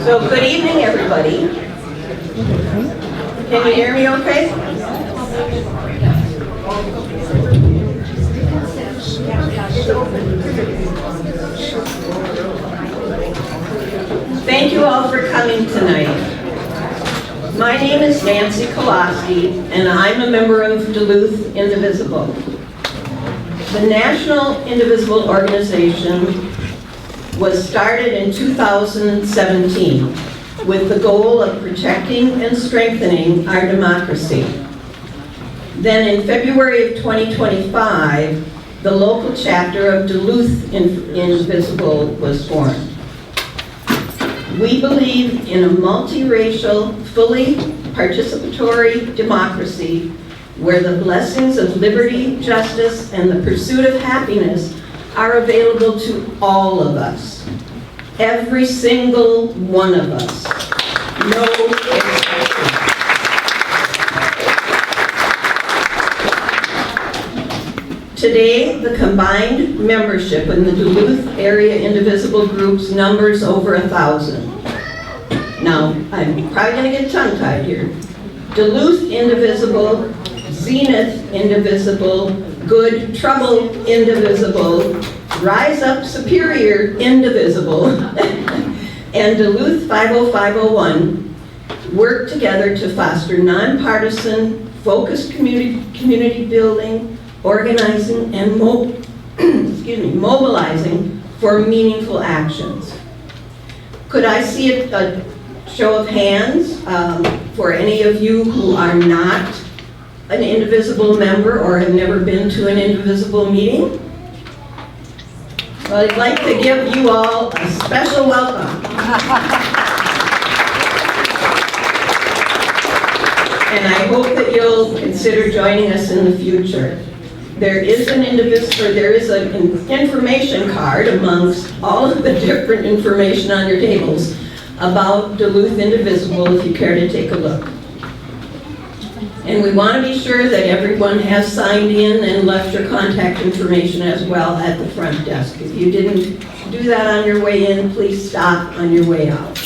So good evening, everybody. Can you hear me okay? Thank you all for coming tonight. My name is Nancy Kowalski, and I'm a member of Duluth Indivisible. The National Indivisible Organization was started in 2017 with the goal of protecting and strengthening our democracy. Then in February of 2025, the local chapter of Duluth Indivisible was formed. We believe in a multiracial, fully participatory democracy where the blessings of liberty, justice, and the pursuit of happiness are available to all of us. Every single one of us. No exception. Today, the combined membership in the Duluth area indivisible groups numbers over 1,000. Now, I'm probably going to get tongue-tied here. Duluth Indivisible, Zenith Indivisible, Good Trouble Indivisible, Rise Up Superior Indivisible, and Duluth 50501 work together to foster nonpartisan, focused community building, organizing, and mobilizing for meaningful actions. Could I see a show of hands for any of you who are not an Indivisible member or have never been to an Indivisible meeting? Well, I'd like to give you all a special welcome. And I hope that you'll consider joining us in the future. There is an information card amongst all of the different information on your tables about Duluth Indivisible if you care to take a look. And we want to be sure that everyone has signed in and left your contact information as well at the front desk. If you didn't do that on your way in, please stop on your way out.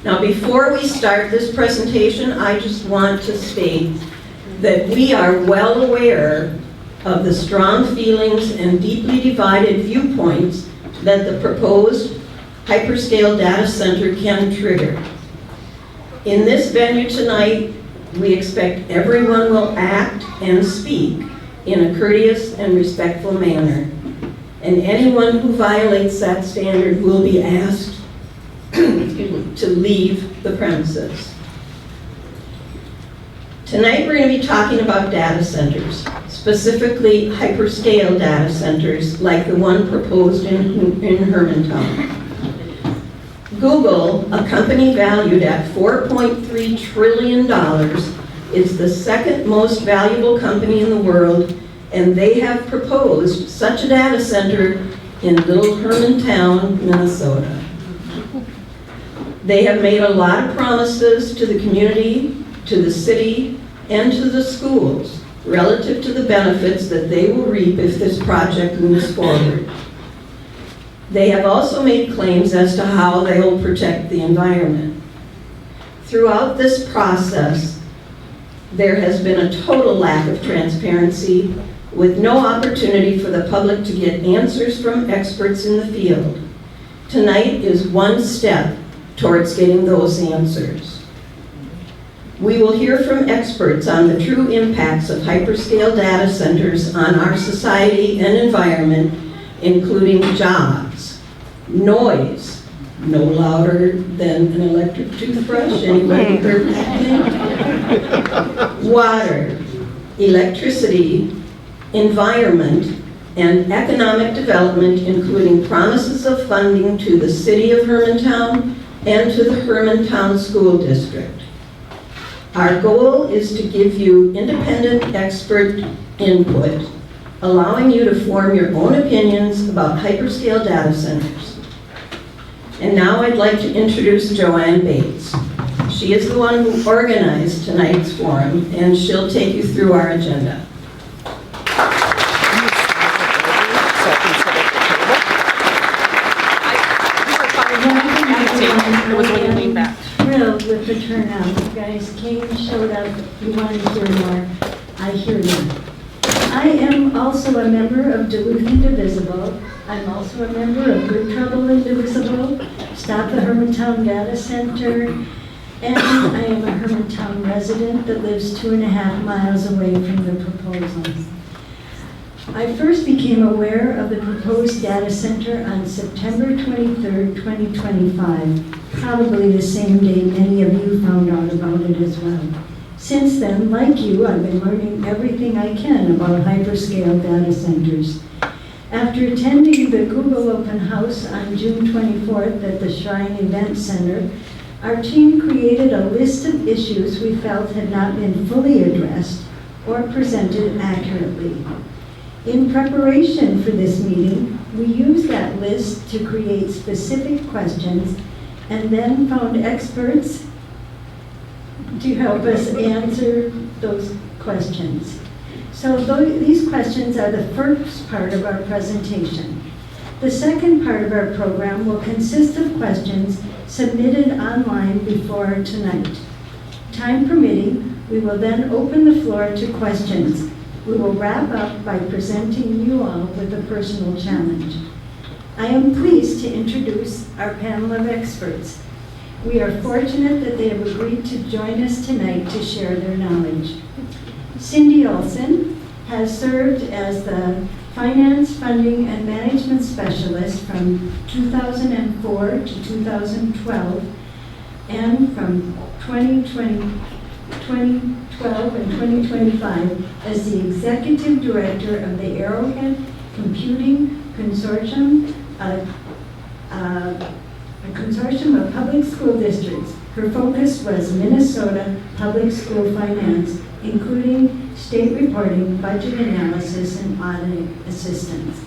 Now, before we start this presentation, I just want to state that we are well aware of the strong feelings and deeply divided viewpoints that the proposed hyperscale data center can trigger. In this venue tonight, we expect everyone will act and speak in a courteous and respectful manner. And anyone who violates that standard will be asked to leave the premises. Tonight we're going to be talking about data centers, specifically hyperscale data centers like the one proposed in Hermantown. Google, a company valued at $4.3 trillion, is the second most valuable company in the world, and they have proposed such a data center in Little Hermantown, Minnesota. They have made a lot of promises to the community, to the city, and to the schools relative to the benefits that they will reap if this project moves forward. They have also made claims as to how they will protect the environment. Throughout this process, there has been a total lack of transparency with no opportunity for the public to get answers from experts in the field. Tonight is one step towards getting those answers. We will hear from experts on the true impacts of hyperscale data centers on our society and environment, including jobs, noise, no louder than an electric toothbrush, anybody heard that? Water, electricity, environment, and economic development, including promises of funding to the City of Hermantown and to the Hermantown School District. Our goal is to give you independent expert input, allowing you to form your own opinions about hyperscale data centers. And now I'd like to introduce Joanne Bates. She is the one who organized tonight's forum, and she'll take you through our agenda. It was when you leaned back. Thrilled with the turnout. You guys came, showed up, you wanted to hear more. I hear you. I am also a member of Duluth Indivisible. I'm also a member of Good Trouble Indivisible, Stop the Hermantown Data Center, and I am a Hermantown resident that lives 2.5 miles away from the proposal. I first became aware of the proposed data center on September 23rd, 2025, probably the same day many of you found out about it as well. Since then, like you, I've been learning everything I can about hyperscale data centers. After attending the Google Open House on June 24th at the Shrine Event Center, our team created a list of issues we felt had not been fully addressed or presented accurately. In preparation for this meeting, we used that list to create specific questions and then found experts to help us answer those questions. So these questions are the first part of our presentation. The second part of our program will consist of questions submitted online before tonight. Time permitting, we will then open the floor to questions. We will wrap up by presenting you all with a personal challenge. I am pleased to introduce our panel of experts. We are fortunate that they have agreed to join us tonight to share their knowledge. Cindy Olson has served as the Finance, Funding, and Management Specialist from 2004 to 2012, and from 2012 and 2025 as the Executive Director of the Arrowhead Computing Consortium, a consortium of public school districts. Her focus was Minnesota public school finance, including state reporting, budget analysis, and audit assistance.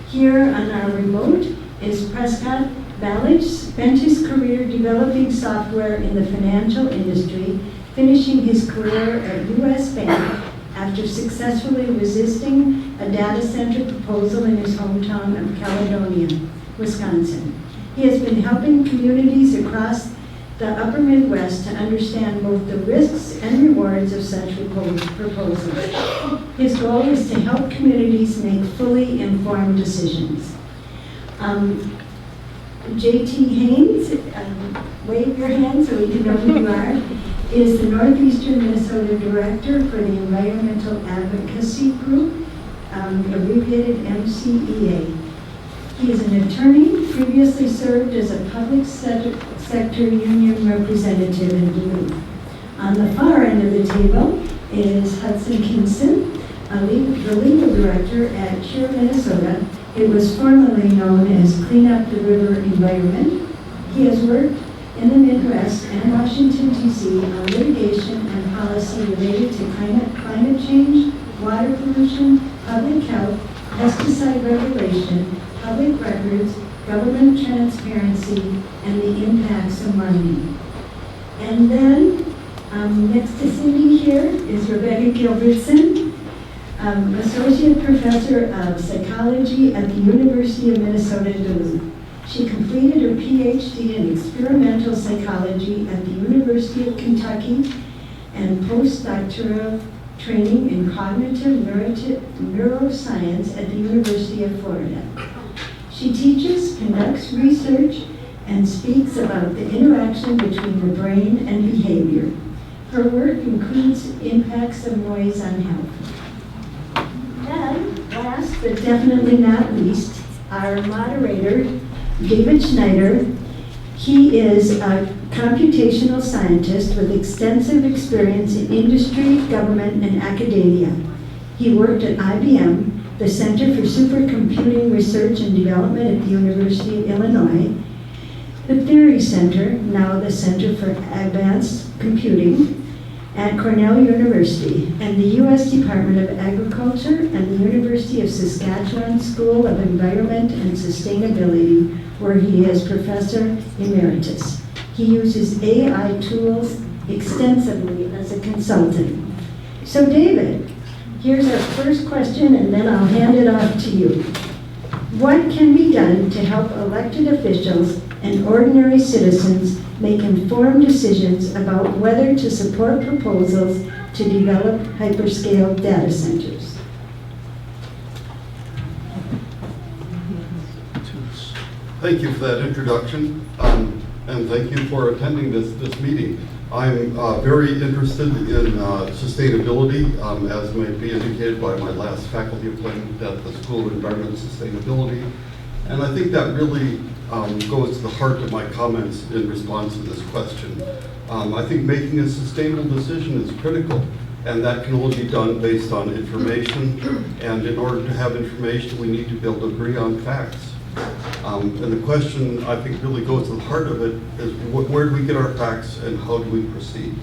Here on our remote is Prescott Balich, spent his career developing software in the financial industry, finishing his career at U.S. Bank after successfully resisting a data center proposal in his hometown of Caledonia, Wisconsin. He has been helping communities across the upper Midwest to understand both the risks and rewards of such proposals. His goal is to help communities make fully informed decisions. J.T. Haynes, wave your hand so we can know who you are, is the Northeastern Minnesota Director for the Environmental Advocacy Group, abbreviated MCEA. He is an attorney, previously served as a public sector union representative in Duluth. On the far end of the table is Hudson Kinson, the legal director at Cure Minnesota. It was formerly known as Clean Up the River Environment. He has worked in the Midwest and Washington, D.C. on litigation and policy related to climate change, water pollution, public health, pesticide regulation, public records, government transparency, and the impacts of mining. And then, next to Cindy here is Rebecca Gilbertson, Associate Professor of Psychology at the University of Minnesota Duluth. She completed her PhD in experimental psychology at the University of Kentucky and postdoctoral training in cognitive neuroscience at the University of Florida. She teaches, conducts research, and speaks about the interaction between the brain and behavior. Her work includes impacts of noise on health. And last but definitely not least, our moderator, David Schneider. He is a computational scientist with extensive experience in industry, government, and academia. He worked at IBM, the Center for Supercomputing Research and Development at the University of Illinois, the Theory Center, now the Center for Advanced Computing, at Cornell University, and the U.S. Department of Agriculture and the University of Saskatchewan School of Environment and Sustainability, where he is Professor Emeritus. He uses AI tools extensively as a consultant. So David, here's our first question, and then I'll hand it off to you. What can be done to help elected officials and ordinary citizens make informed decisions about whether to support proposals to develop hyperscale data centers. Thank you for that introduction, and thank you for attending this meeting. I'm very interested in sustainability, as may be indicated by my last faculty appointment at the School of Environment and Sustainability. And I think that really goes to the heart of my comments in response to this question. I think making a sustainable decision is critical, and that can only be done based on information. And in order to have information, we need to be able to agree on facts. And the question, I think, really goes to the heart of it is where do we get our facts and how do we proceed?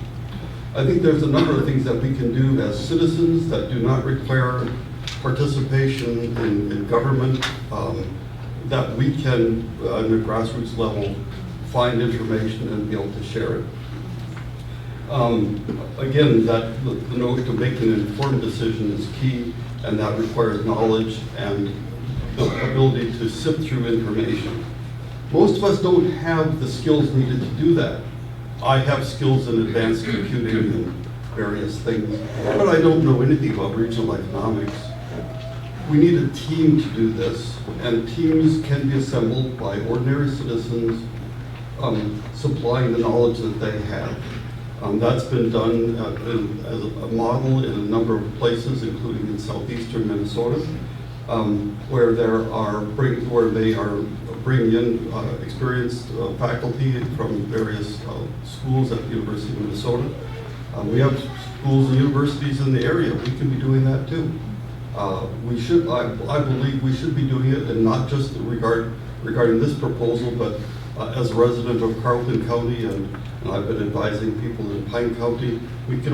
I think there's a number of things that we can do as citizens that do not require participation in government, that we can, on the grassroots level, find information and be able to share it. Again, the notion of making an informed decision is key, and that requires knowledge and the ability to sift through information. Most of us don't have the skills needed to do that. I have skills in advanced computing and various things, but I don't know anything about regional economics. We need a team to do this, and teams can be assembled by ordinary citizens supplying the knowledge that they have. That's been done as a model in a number of places, including in southeastern Minnesota, where they are bringing in experienced faculty from various schools at the University of Minnesota. We have schools and universities in the area. We can be doing that too. I believe we should be doing it, and not just regarding this proposal, but as a resident of Carleton County, and I've been advising people in Pine County, we can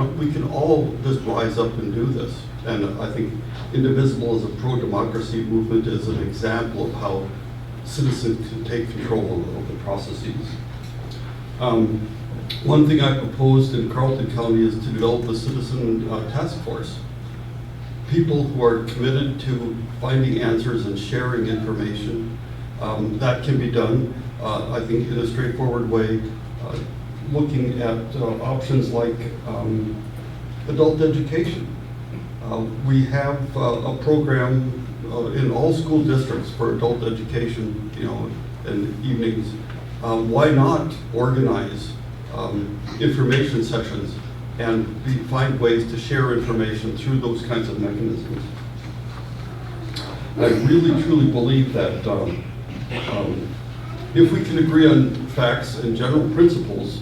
all just rise up and do this. And I think Indivisible as a pro-democracy movement is an example of how citizens can take control of the processes. One thing I proposed in Carleton County is to develop a citizen task force. People who are committed to finding answers and sharing information. That can be done, I think, in a straightforward way, looking at options like adult education. We have a program in all school districts for adult education, in evenings. Why not organize information sessions and find ways to share information through those kinds of mechanisms? I really, truly believe that if we can agree on facts and general principles,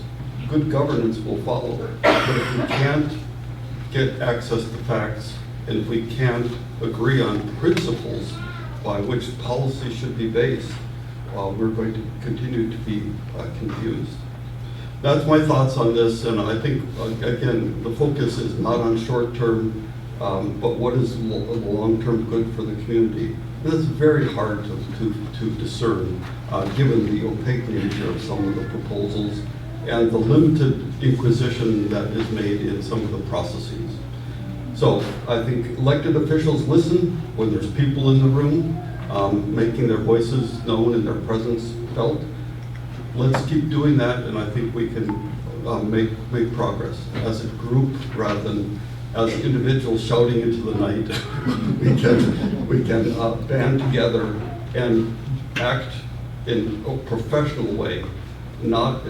good governance will follow. But if we can't get access to facts, and if we can't agree on principles by which policy should be based, we're going to continue to be confused. That's my thoughts on this, and I think, again, the focus is not on short-term, but what is the long-term good for the community. And that's very hard to discern, given the opaque nature of some of the proposals and the limited inquisition that is made in some of the processes. So I think elected officials listen when there's people in the room, making their voices known and their presence felt. Let's keep doing that, and I think we can make progress as a group rather than as individuals shouting into the night. we can band together and act in a professional way, not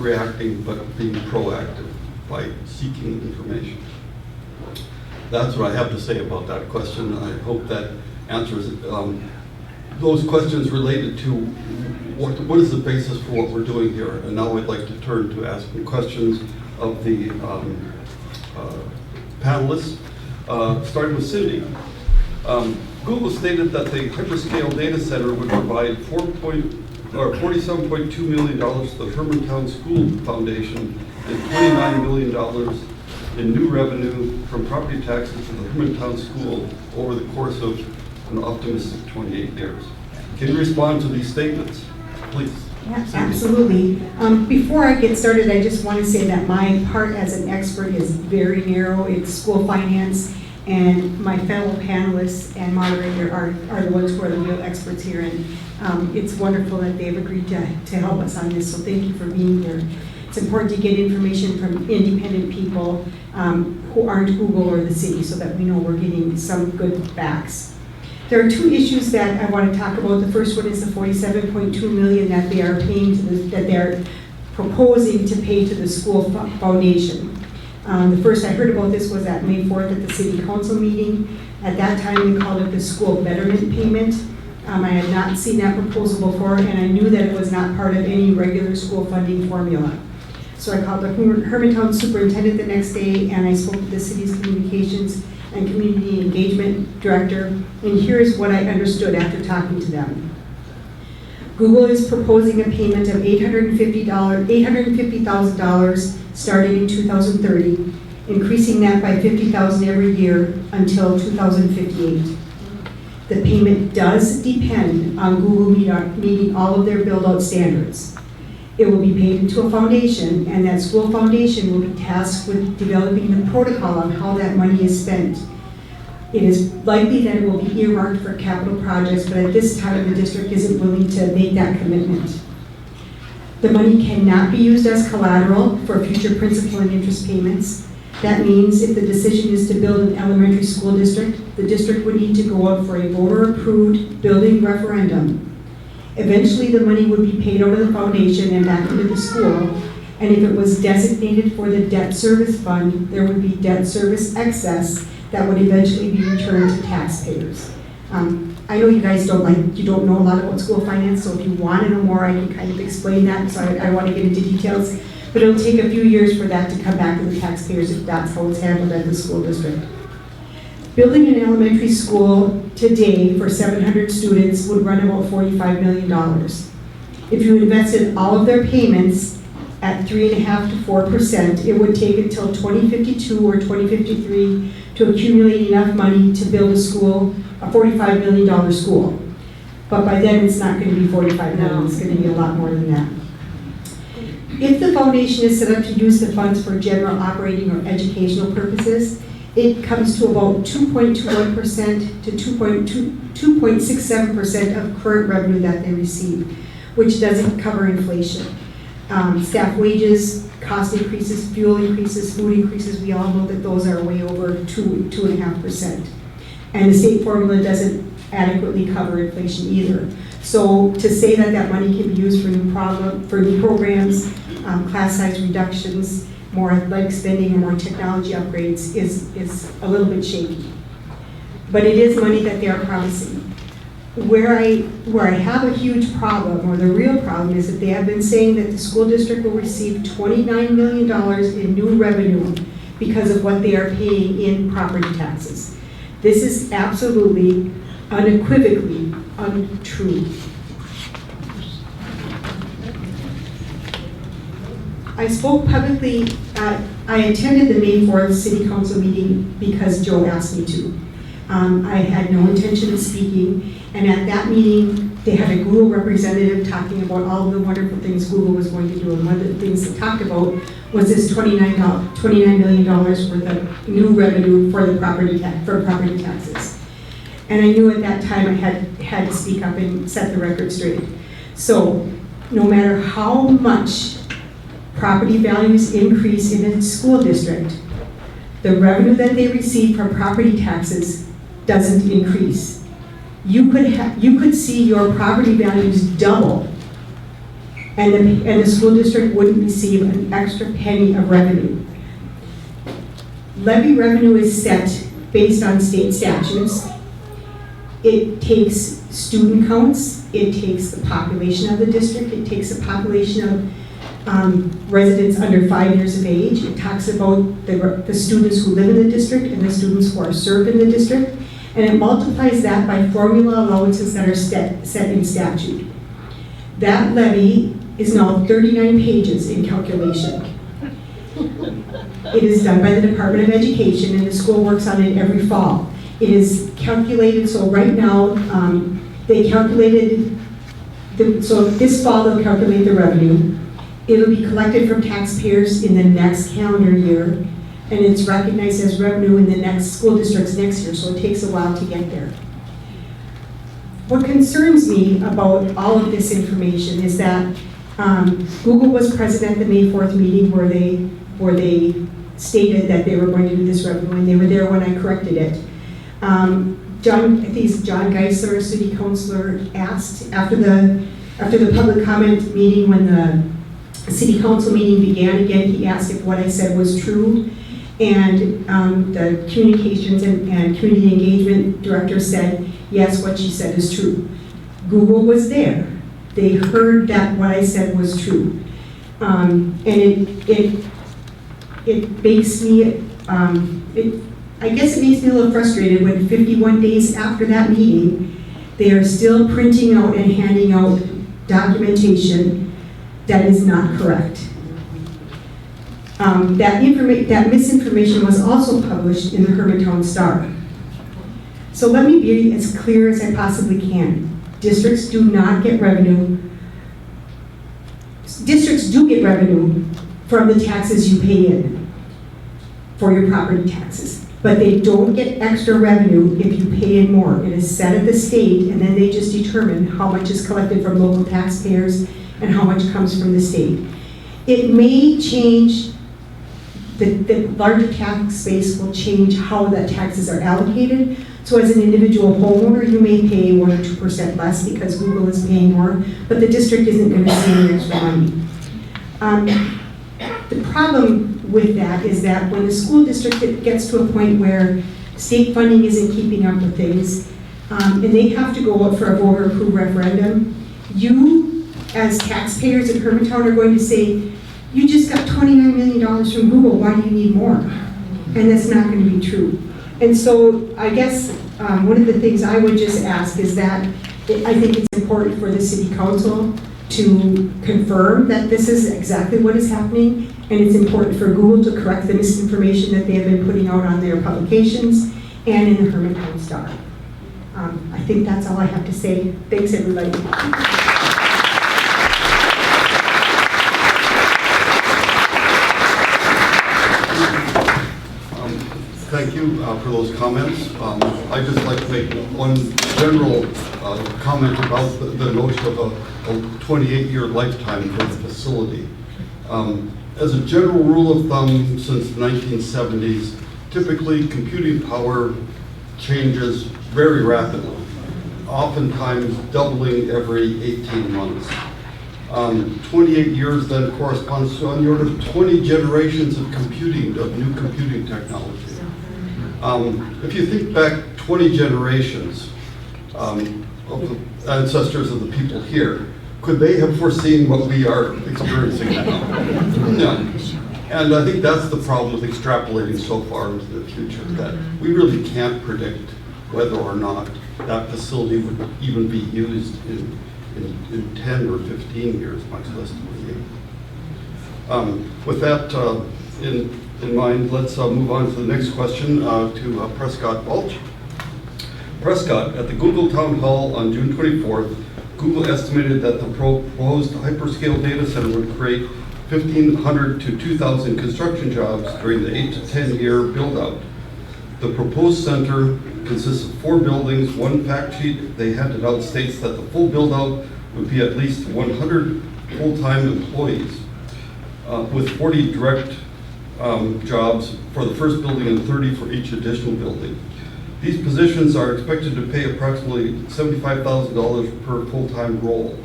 reacting, but being proactive by seeking information. That's what I have to say about that question. I hope that answers those questions related to what is the basis for what we're doing here. And now I'd like to turn to asking questions of the panelists, starting with Cindy. Google stated that the hyperscale data center would provide $47.2 million to the Hermantown School Foundation and $29 million in new revenue from property taxes to the Hermantown School over the course of an optimistic 28 years. Can you respond to these statements, please? Yeah, absolutely. Before I get started, I just want to say that my part as an expert is very narrow. It's school finance, And my fellow panelists and moderator are the ones who are the real experts here. And it's wonderful that they've agreed to help us on this, so thank you for being here. It's important to get information from independent people who aren't Google or the city, so that we know we're getting some good facts. There are two issues that I want to talk about. The first one is the $47.2 million that they are paying to that they're proposing to pay to the school foundation. The first I heard about this was at May 4th at the city council meeting. At that time, they called it the school betterment payment. I had not seen that proposal before, and I knew that it was not part of any regular school funding formula. So I called the Hermantown superintendent the next day, and I spoke to the city's communications and community engagement director, and here's what I understood after talking to them. Google is proposing a payment of $850,000 starting in 2030, increasing that by $50,000 every year until 2058. The payment does depend on Google meeting all of their build-out standards. It will be paid into a foundation, and that school foundation will be tasked with developing the protocol on how that money is spent. It is likely that it will be earmarked for capital projects, but at this time, the district isn't willing to make that commitment. The money cannot be used as collateral for future principal and interest payments. That means if the decision is to build an elementary school district, the district would need to go out for a voter-approved building referendum. Eventually, the money would be paid out of the foundation and back into the school, and if it was designated for the debt service fund, there would be debt service excess that would eventually be returned to taxpayers. I know you guys don't know a lot about school finance, so if you want to know more, I can kind of explain that, so I want to get into details, but it'll take a few years for that to come back to the taxpayers if that's how it's handled at the school district. Building an elementary school today for 700 students would run about $45 million. If you invested all of their payments at 3.5% to 4%, it would take until 2052 or 2053 to accumulate enough money to build a school, a $45 million school. But by then, it's not going to be $45 million, it's going to be a lot more than that. If the foundation is set up to use the funds for general operating or educational purposes, it comes to about 2.21% to 2.67% of current revenue that they receive, which doesn't cover inflation. Staff wages, cost increases, fuel increases, food increases, we all know that those are way over 2.5%. And the state formula doesn't adequately cover inflation either. So to say that that money can be used for new programs, class size reductions, more athletic spending, or more technology upgrades is a little bit shaky. But it is money that they are promising. Where I have a huge problem, or the real problem, is that they have been saying that the school district will receive $29 million in new revenue because of what they are paying in property taxes. This is absolutely, unequivocally untrue. I spoke publicly, I attended the May 4th City Council meeting because Joe asked me to. I had no intention of speaking, and at that meeting, they had a Google representative talking about all of the wonderful things Google was going to do, and one of the things they talked about was this $29 million worth of new revenue for the property taxes. And I knew at that time I had to speak up and set the record straight. So, no matter how much property values increase in a school district, the revenue that they receive from property taxes doesn't increase. You could see your property values double, and the school district wouldn't receive an extra penny of revenue. Levy revenue is set based on state statutes. It takes student counts, it takes the population of the district, it takes the population of residents under 5 years of age. It talks about the students who live in the district and the students who are served in the district, and it multiplies that by formula allowances that are set in statute. That levy is now 39 pages in calculation. It is done by the Department of Education, and the school works on it every fall. It is calculated, so right now, they calculated, so this fall they'll calculate the revenue. It'll be collected from taxpayers in the next calendar year, and it's recognized as revenue in the next school districts next year, so it takes a while to get there. What concerns me about all of this information is that Google was present at the May 4th meeting where they stated that they were going to do this revenue, and they were there when I corrected it. I think it's John Geisler, a city councilor, asked after the public comment meeting, when the city council meeting began again, he asked if what I said was true. And the communications and community engagement director said, yes, what she said is true. Google was there. They heard that what I said was true. And it makes me, I guess it makes me a little frustrated when 51 days after that meeting, they are still printing out and handing out documentation that is not correct. That misinformation was also published in the Hermantown Star. So let me be as clear as I possibly can. Districts do not get revenue. Districts do get revenue from the taxes you pay in for your property taxes, but they don't get extra revenue if you pay in more. It is set at the state, and then they just determine how much is collected from local taxpayers and how much comes from the state. It may change, the larger tax base will change how the taxes are allocated. So as an individual homeowner, you may pay 1 or 2% less because Google is paying more, but the district isn't going to see any extra money. The problem with that is that when the school district gets to a point where state funding isn't keeping up with things, and they have to go out for a voter approved referendum, you, as taxpayers in Hermantown, are going to say, you just got $29 million from Google, why do you need more? And that's not going to be true. And so I guess one of the things I would just ask is that I think it's important for the city council to confirm that this is exactly what is happening, and it's important for Google to correct the misinformation that they have been putting out on their publications and in the Hermantown Star. I think that's all I have to say. Thanks, everybody. Thank you for those comments. I'd just like to make one general comment about the notion of a 28-year lifetime for the facility. As a general rule of thumb, since the 1970s, typically computing power changes very rapidly, oftentimes doubling every 18 months. 28 years then corresponds to on the order of 20 generations of computing, of new computing technology. If you think back 20 generations of the ancestors of the people here, could they have foreseen what we are experiencing now? No. And I think that's the problem with extrapolating so far into the future, that we really can't predict whether or not that facility would even be used in 10 or 15 years, much less 28. With that in mind, let's move on to the next question to Prescott Balch. Prescott, at the Google Town Hall on June 24th, Google estimated that the proposed hyperscale data center would create 1,500 to 2,000 construction jobs during the 8 to 10 year build out. The proposed center consists of 4 buildings. One fact sheet they handed out states that the full build out would be at least 100 full-time employees with 40 direct jobs for the first building and 30 for each additional building. These positions are expected to pay approximately $75,000 per full-time role.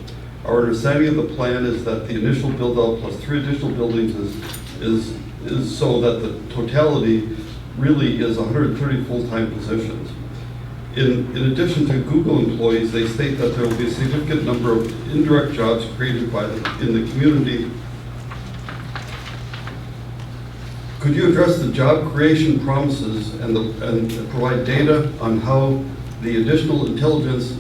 Our understanding of the plan is that the initial build-out plus 3 additional buildings is so that the totality really is 130 full-time positions. In addition to Google employees, they state that there will be a significant number of indirect jobs created in the community. Could you address the job creation promises and provide data on how the additional intelligence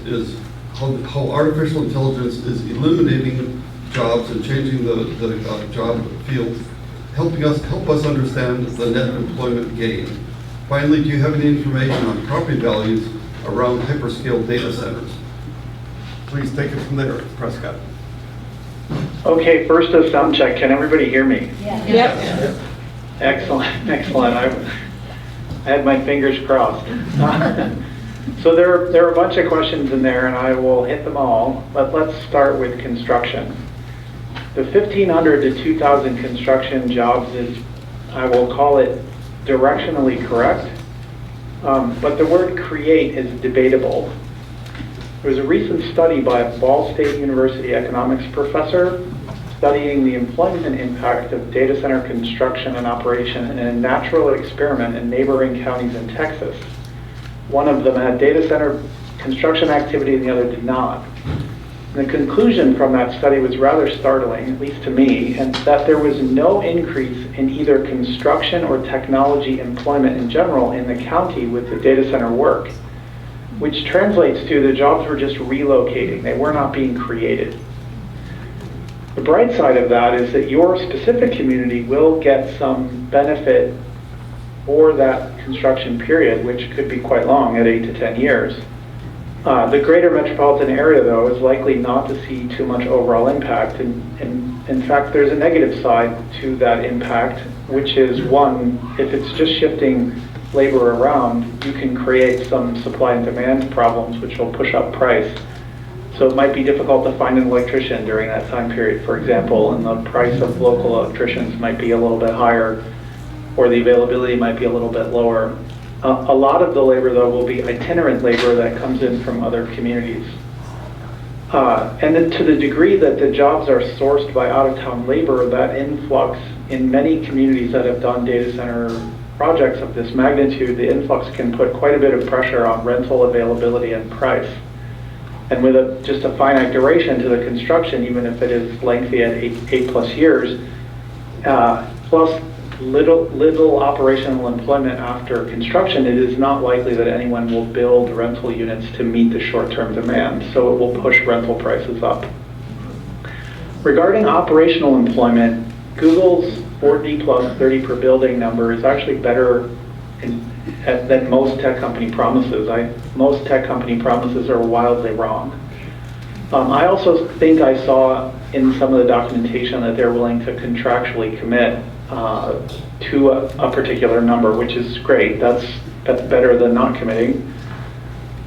how artificial intelligence is eliminating jobs and changing the job field, help us understand the net employment gain? Finally, do you have any information on property values around hyperscale data centers? Please take it from there, Prescott. Okay, first a sound check. Can everybody hear me? Yep. Excellent, excellent. I had my fingers crossed. So there are a bunch of questions in there, and I will hit them all. But let's start with construction. The 1,500 to 2,000 construction jobs is, I will call it directionally correct, but the word create is debatable. There was a recent study by a Ball State University economics professor studying the employment impact of data center construction and operation in a natural experiment in neighboring counties in Texas. One of them had data center construction activity and the other did not. The conclusion from that study was rather startling, at least to me, and that there was no increase in either construction or technology employment in general in the county with the data center work, which translates to the jobs were just relocating. They were not being created. The bright side of that is that your specific community will get some benefit for that construction period, which could be quite long at 8 to 10 years. The greater metropolitan area, though, is likely not to see too much overall impact. And in fact, there's a negative side to that impact, which is one, if it's just shifting labor around, you can create some supply and demand problems, which will push up price. So it might be difficult to find an electrician during that time period, for example, and the price of local electricians might be a little bit higher, or the availability might be a little bit lower. A lot of the labor, though, will be itinerant labor that comes in from other communities. And then to the degree that the jobs are sourced by out-of-town labor, that influx in many communities that have done data center projects of this magnitude, the influx can put quite a bit of pressure on rental availability and price. And with just a finite duration to the construction, even if it is lengthy at eight plus years, plus little operational employment after construction, it is not likely that anyone will build rental units to meet the short-term demand, so it will push rental prices up. Regarding operational employment, Google's 40 plus 30 per building number is actually better than most tech company promises. Most tech company promises are wildly wrong. I also think I saw in some of the documentation that they're willing to contractually commit to a particular number, which is great. That's better than not committing.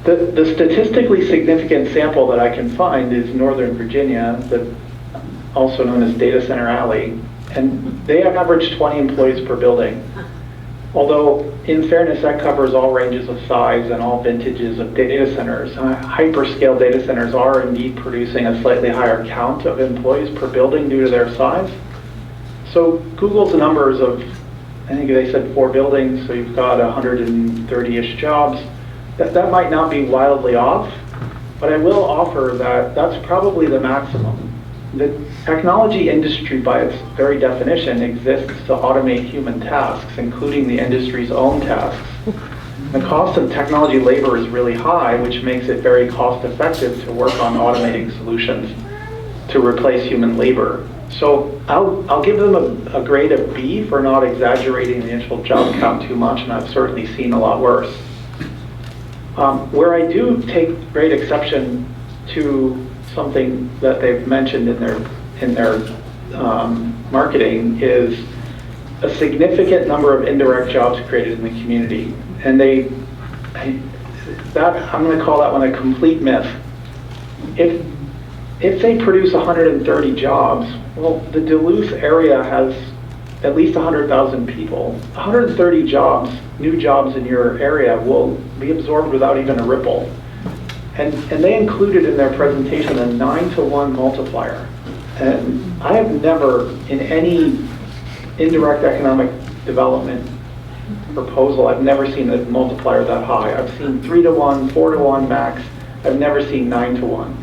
The statistically significant sample that I can find is Northern Virginia, also known as Data Center Alley, and they have averaged 20 employees per building. Although, in fairness, that covers all ranges of size and all vintages of data centers. Hyperscale data centers are indeed producing a slightly higher count of employees per building due to their size. So Google's numbers of, I think they said 4 buildings, so you've got 130-ish jobs. That might not be wildly off, but I will offer that that's probably the maximum. The technology industry, by its very definition, exists to automate human tasks, including the industry's own tasks. The cost of technology labor is really high, which makes it very cost-effective to work on automating solutions to replace human labor. So I'll give them a grade of B for not exaggerating the initial job count too much, and I've certainly seen a lot worse. Where I do take great exception to something that they've mentioned in their marketing is a significant number of indirect jobs created in the community, and I'm going to call that one a complete myth. If they produce 130 jobs, well, the Duluth area has at least 100,000 people. 130 jobs, new jobs in your area, will be absorbed without even a ripple. And they included in their presentation a 9-to-1 multiplier. And I have never, in any indirect economic development proposal, I've never seen a multiplier that high. I've seen 3-to-1, 4-to-1 max. I've never seen 9-to-1.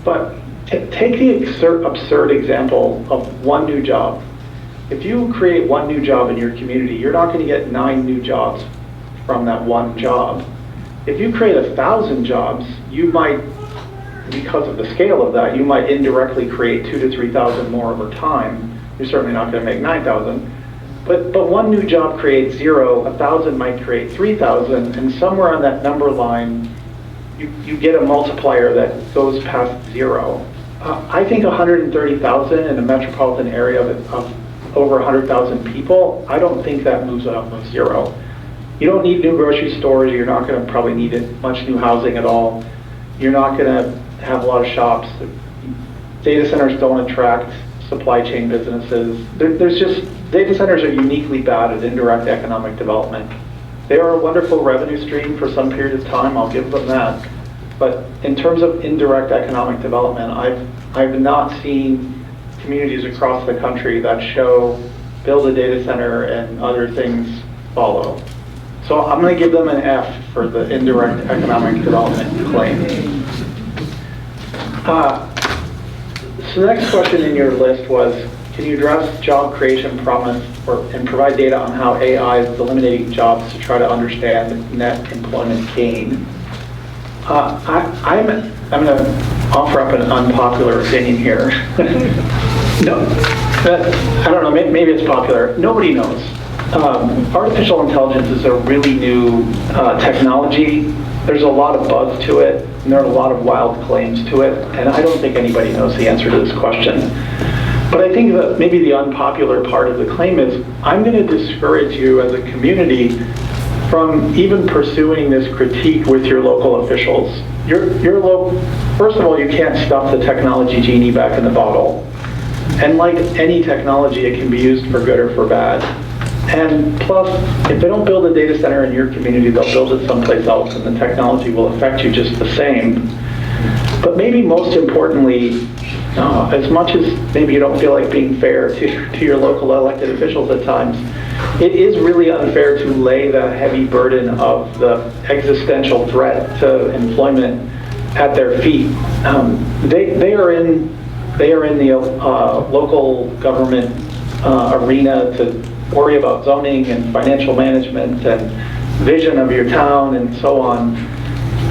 But take the absurd example of one new job. If you create one new job in your community, you're not going to get 9 new jobs from that one job. If you create 1,000 jobs, you might, because of the scale of that, you might indirectly create 2,000 to 3,000 more over time. You're certainly not going to make 9,000. But one new job creates 0, 1,000 might create 3,000, and somewhere on that number line, you get a multiplier that goes past 0. I think 130,000 in a metropolitan area of over 100,000 people, I don't think that moves it up to zero. You don't need new grocery stores. You're not going to probably need much new housing at all. You're not going to have a lot of shops. Data centers don't attract supply chain businesses. There's just, data centers are uniquely bad at indirect economic development. They are a wonderful revenue stream for some period of time, I'll give them that. But in terms of indirect economic development, I've not seen communities across the country that show build a data center and other things follow. So I'm going to give them an F for the indirect economic development claim. So the next question in your list was, can you address job creation promise and provide data on how AI is eliminating jobs to try to understand net employment gain? I'm going to offer up an unpopular opinion here. No, I don't know, maybe it's popular. Nobody knows. Artificial intelligence is a really new technology. There's a lot of buzz to it, and there are a lot of wild claims to it, and I don't think anybody knows the answer to this question. But I think that maybe the unpopular part of the claim is, I'm going to discourage you as a community from even pursuing this critique with your local officials. First of all, you can't stuff the technology genie back in the bottle. And like any technology, it can be used for good or for bad. And plus, if they don't build a data center in your community, they'll build it someplace else, and the technology will affect you just the same. But maybe most importantly, as much as maybe you don't feel like being fair to your local elected officials at times, it is really unfair to lay the heavy burden of the existential threat to employment at their feet. They are in the local government arena to worry about zoning and financial management and vision of your town and so on.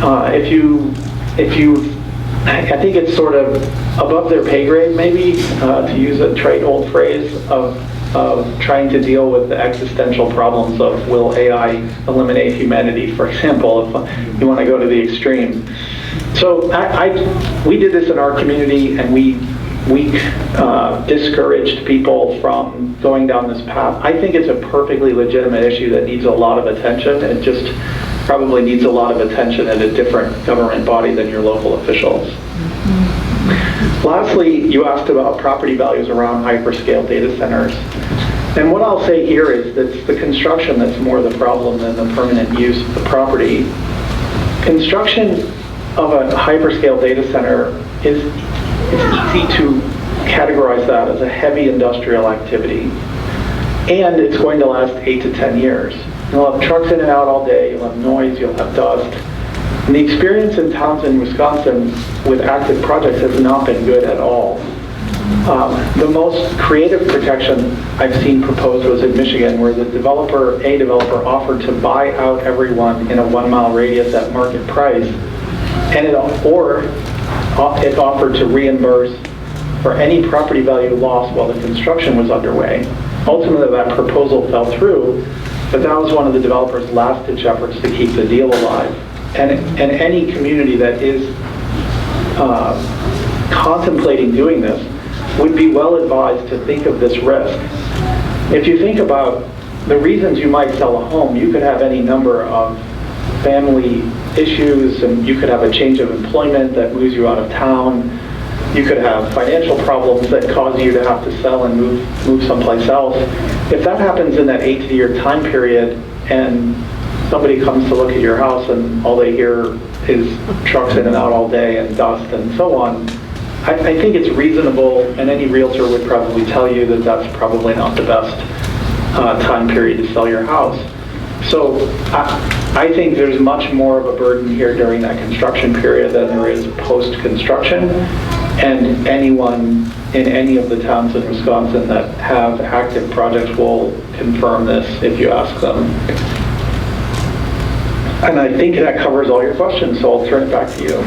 I think it's sort of above their pay grade, maybe, to use a trite old phrase, of trying to deal with the existential problems of will AI eliminate humanity, for example, if you want to go to the extreme. So we did this in our community, and we discouraged people from going down this path. I think it's a perfectly legitimate issue that needs a lot of attention. It just probably needs a lot of attention at a different government body than your local officials. Lastly, you asked about property values around hyperscale data centers. And what I'll say here is that it's the construction that's more the problem than the permanent use of the property. Construction of a hyperscale data center it's easy to categorize that as a heavy industrial activity. And it's going to last 8 to 10 years. You'll have trucks in and out all day, you'll have noise, you'll have dust. And the experience in towns in Wisconsin with active projects has not been good at all. The most creative protection I've seen proposed was in Michigan, where a developer offered to buy out everyone in a 1 mile radius at market price, and it offered to reimburse for any property value lost while the construction was underway. Ultimately, that proposal fell through, but that was one of the developer's last-ditch efforts to keep the deal alive. And any community that is contemplating doing this would be well advised to think of this risk. If you think about the reasons you might sell a home, you could have any number of family issues, and you could have a change of employment that moves you out of town. You could have financial problems that cause you to have to sell and move someplace else. If that happens in that 8-year time period, and somebody comes to look at your house and all they hear is trucks in and out all day and dust and so on, I think it's reasonable, and any realtor would probably tell you that that's probably not the best time period to sell your house. So I think there's much more of a burden here during that construction period than there is post-construction, and anyone in any of the towns in Wisconsin that have active projects will confirm this if you ask them. And I think that covers all your questions, so I'll turn it back to you.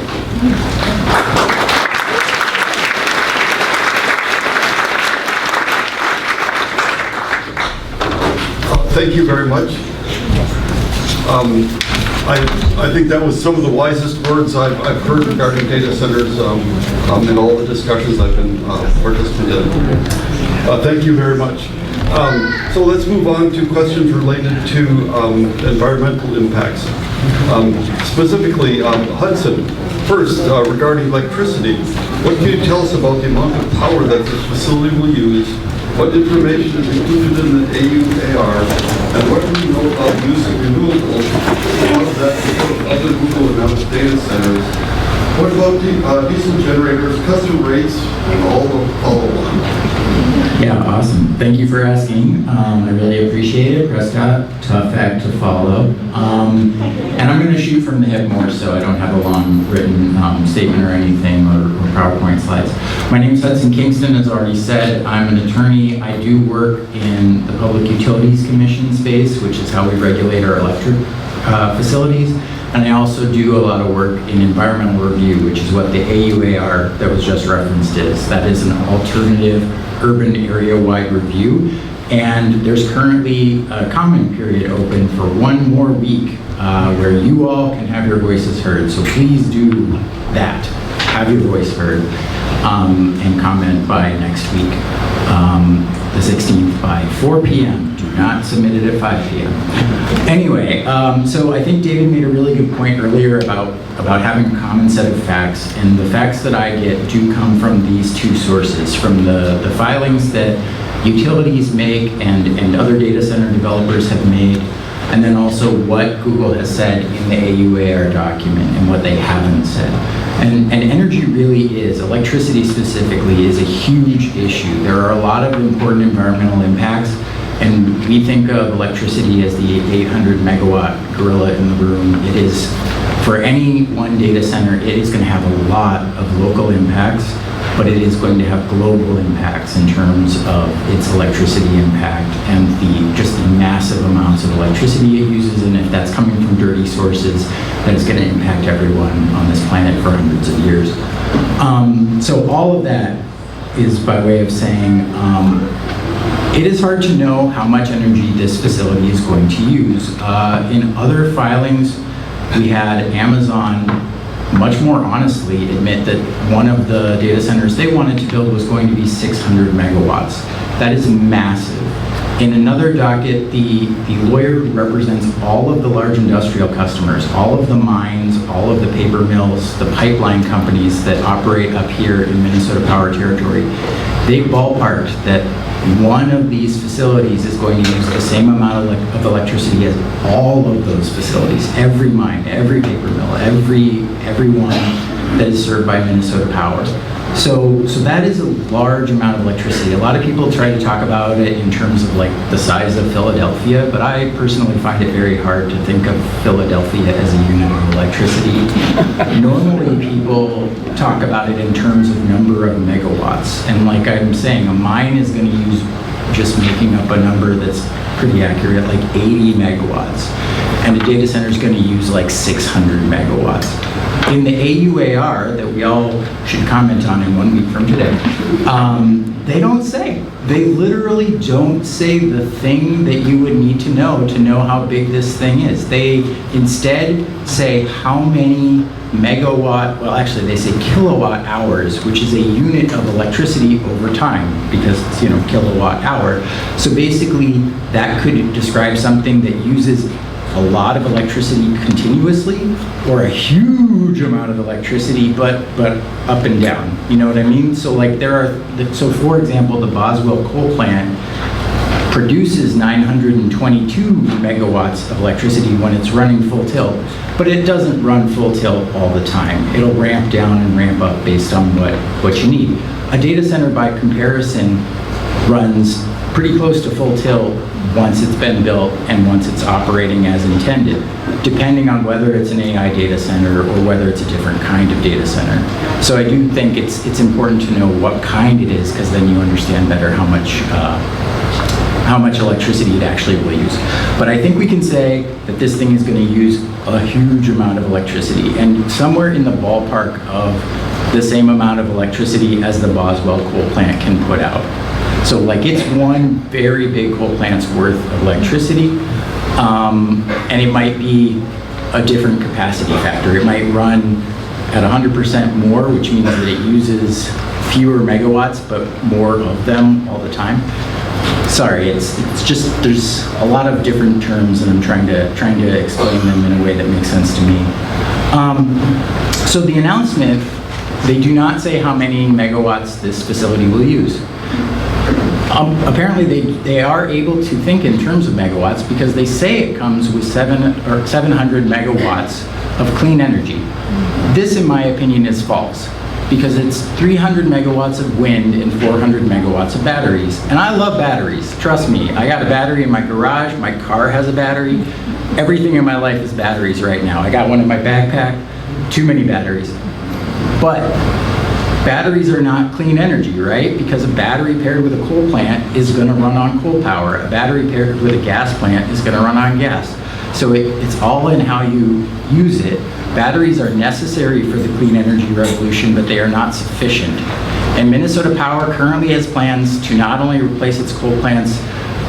Thank you very much. I think that was some of the wisest words I've heard regarding data centers in all the discussions I've been participant in. Thank you very much. So let's move on to questions related to environmental impacts. Specifically, Hudson, first, regarding electricity, what can you tell us about the amount of power that this facility will use? What information is included in the AUAR? And what do we know about use of renewables? How does that compare with other Google announced data centers? What about the diesel generators, custom rates, and all the follow-on? Yeah, awesome. Thank you for asking. I really appreciate it. Prescott, tough act to follow. And I'm going to shoot from the hip more so I don't have a long written statement or anything or PowerPoint slides. My name is Hudson Kingston, as already said. I'm an attorney. I do work in the Public Utilities Commission space, which is how we regulate our electric facilities. And I also do a lot of work in environmental review, which is what the AUAR that was just referenced is. That is an alternative urban area-wide review. And there's currently a comment period open for 1 more week where you all can have your voices heard. So please do that. Have your voice heard and comment by next week, the 16th by 4 p.m. Do not submit it at 5 p.m. Anyway, so I think David made a really good point earlier about having a common set of facts, and the facts that I get do come from these 2 sources, from the filings that utilities make and other data center developers have made, and then also what Google has said in the AUAR document and what they haven't said. And energy really is, electricity specifically, is a huge issue. There are a lot of important environmental impacts, and we think of electricity as the 800 megawatt gorilla in the room. It is, for any one data center, it is going to have a lot of local impacts, but it is going to have global impacts in terms of its electricity impact and just the massive amounts of electricity it uses, and if that's coming from dirty sources, that is going to impact everyone on this planet for hundreds of years. So all of that is by way of saying it is hard to know how much energy this facility is going to use. In other filings, we had Amazon much more honestly admit that one of the data centers they wanted to build was going to be 600 megawatts. That is massive. In another docket, the lawyer who represents all of the large industrial customers, all of the mines, all of the paper mills, the pipeline companies that operate up here in Minnesota Power Territory, they ballparked that one of these facilities is going to use the same amount of electricity as all of those facilities, every mine, every paper mill, everyone that is served by Minnesota Power. So that is a large amount of electricity. A lot of people try to talk about it in terms of like the size of Philadelphia, but I personally find it very hard to think of Philadelphia as a unit of electricity. Normally people talk about it in terms of number of megawatts. And like I'm saying, a mine is going to use, just making up a number that's pretty accurate, like 80 megawatts. And a data center is going to use like 600 megawatts. In the AUAR that we all should comment on in 1 week from today, they don't say. They literally don't say the thing that you would need to know how big this thing is. They instead say how many megawatt, well actually they say kilowatt hours, which is a unit of electricity over time, because it's, kilowatt hour. So basically that could describe something that uses a lot of electricity continuously, or a huge amount of electricity, but up and down. You know what I mean? So like so for example, the Boswell coal plant produces 922 megawatts of electricity when it's running full tilt, but it doesn't run full tilt all the time. It'll ramp down and ramp up based on what you need. A data center, by comparison, runs pretty close to full tilt once it's been built and once it's operating as intended, depending on whether it's an AI data center or whether it's a different kind of data center. So I do think it's important to know what kind it is, because then you understand better how much electricity it actually will use. But I think we can say that this thing is going to use a huge amount of electricity, and somewhere in the ballpark of the same amount of electricity as the Boswell coal plant can put out. So like it's one very big coal plant's worth of electricity, and it might be a different capacity factor. It might run at 100% more, which means that it uses fewer megawatts, but more of them all the time. Sorry, it's just, there's a lot of different terms and I'm trying to explain them in a way that makes sense to me. So the announcement, they do not say how many megawatts this facility will use. Apparently they are able to think in terms of megawatts because they say it comes with 700 megawatts of clean energy. This, in my opinion, is false because it's 300 megawatts of wind and 400 megawatts of batteries. And I love batteries, trust me. I got a battery in my garage, my car has a battery. Everything in my life is batteries right now. I got one in my backpack, too many batteries. But batteries are not clean energy, right? Because a battery paired with a coal plant is going to run on coal power. A battery paired with a gas plant is going to run on gas. So it's all in how you use it. Batteries are necessary for the clean energy revolution, but they are not sufficient. And Minnesota Power currently has plans to not only replace its coal plants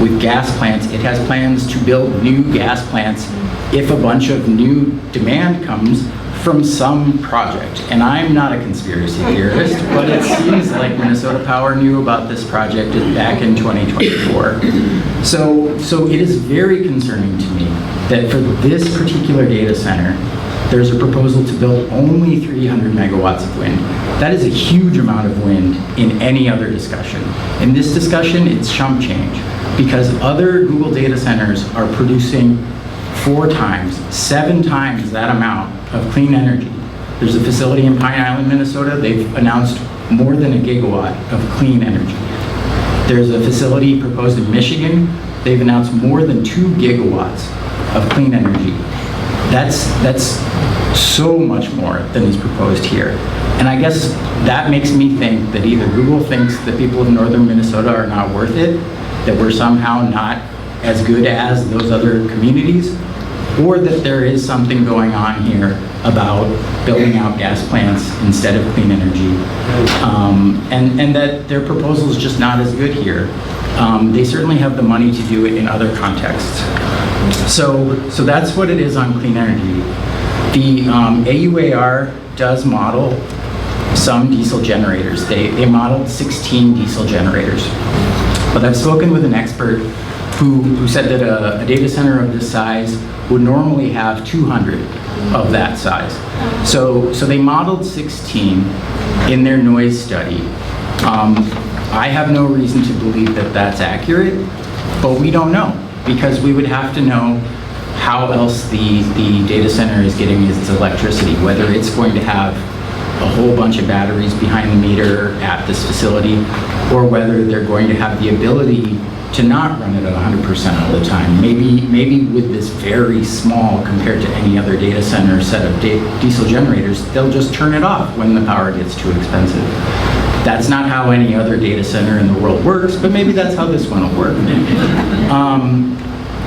with gas plants, it has plans to build new gas plants if a bunch of new demand comes from some project. And I'm not a conspiracy theorist, but it seems like Minnesota Power knew about this project back in 2024. So it is very concerning to me that for this particular data center, there's a proposal to build only 300 megawatts of wind. That is a huge amount of wind in any other discussion. In this discussion, it's chump change because other Google data centers are producing 4 times, 7 times that amount of clean energy. There's a facility in Pine Island, Minnesota. They've announced more than a gigawatt of clean energy. There's a facility proposed in Michigan. They've announced more than 2 gigawatts of clean energy. That's so much more than is proposed here. And I guess that makes me think that either Google thinks that people of northern Minnesota are not worth it, that we're somehow not as good as those other communities, or that there is something going on here about building out gas plants instead of clean energy, and that their proposal is just not as good here. They certainly have the money to do it in other contexts. So that's what it is on clean energy. The AUAR does model some diesel generators. They modeled 16 diesel generators. But I've spoken with an expert who said that a data center of this size would normally have 200 of that size. So they modeled 16 in their noise study. I have no reason to believe that that's accurate, but we don't know because we would have to know how else the data center is getting its electricity, whether it's going to have a whole bunch of batteries behind the meter at this facility, or whether they're going to have the ability to not run it at 100% all the time. Maybe with this very small, compared to any other data center set of diesel generators, they'll just turn it off when the power gets too expensive. That's not how any other data center in the world works, but maybe that's how this one will work.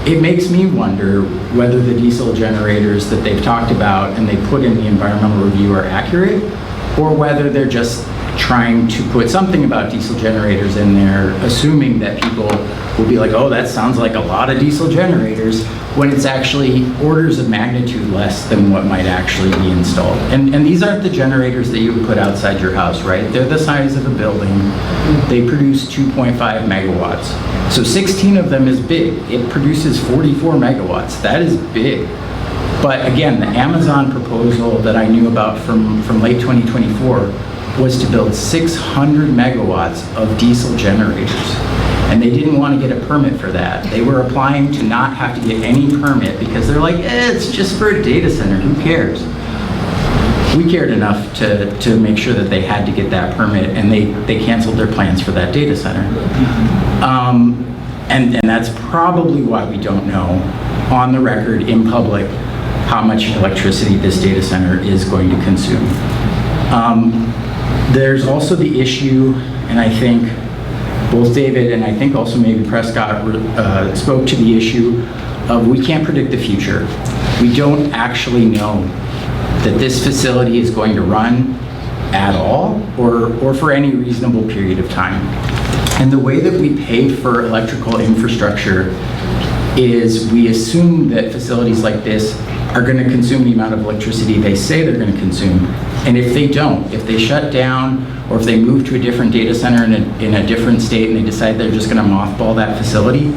It makes me wonder whether the diesel generators that they've talked about and they put in the environmental review are accurate, or whether they're just trying to put something about diesel generators in there, assuming that people will be like, oh, that sounds like a lot of diesel generators, when it's actually orders of magnitude less than what might actually be installed. And these aren't the generators that you would put outside your house, right? They're the size of a building. They produce 2.5 megawatts. So 16 of them is big. It produces 44 megawatts. That is big. But again, the Amazon proposal that I knew about from late 2024 was to build 600 megawatts of diesel generators. And they didn't want to get a permit for that. They were applying to not have to get any permit because they're like, it's just for a data center, who cares? We cared enough to make sure that they had to get that permit, and they canceled their plans for that data center. And that's probably why we don't know on the record in public how much electricity this data center is going to consume. There's also the issue, and I think both David and I think also maybe Prescott spoke to the issue of we can't predict the future. We don't actually know that this facility is going to run at all or for any reasonable period of time. And the way that we pay for electrical infrastructure is we assume that facilities like this are going to consume the amount of electricity they say they're going to consume, And if they don't, if they shut down, or if they move to a different data center in a different state and they decide they're just gonna mothball that facility,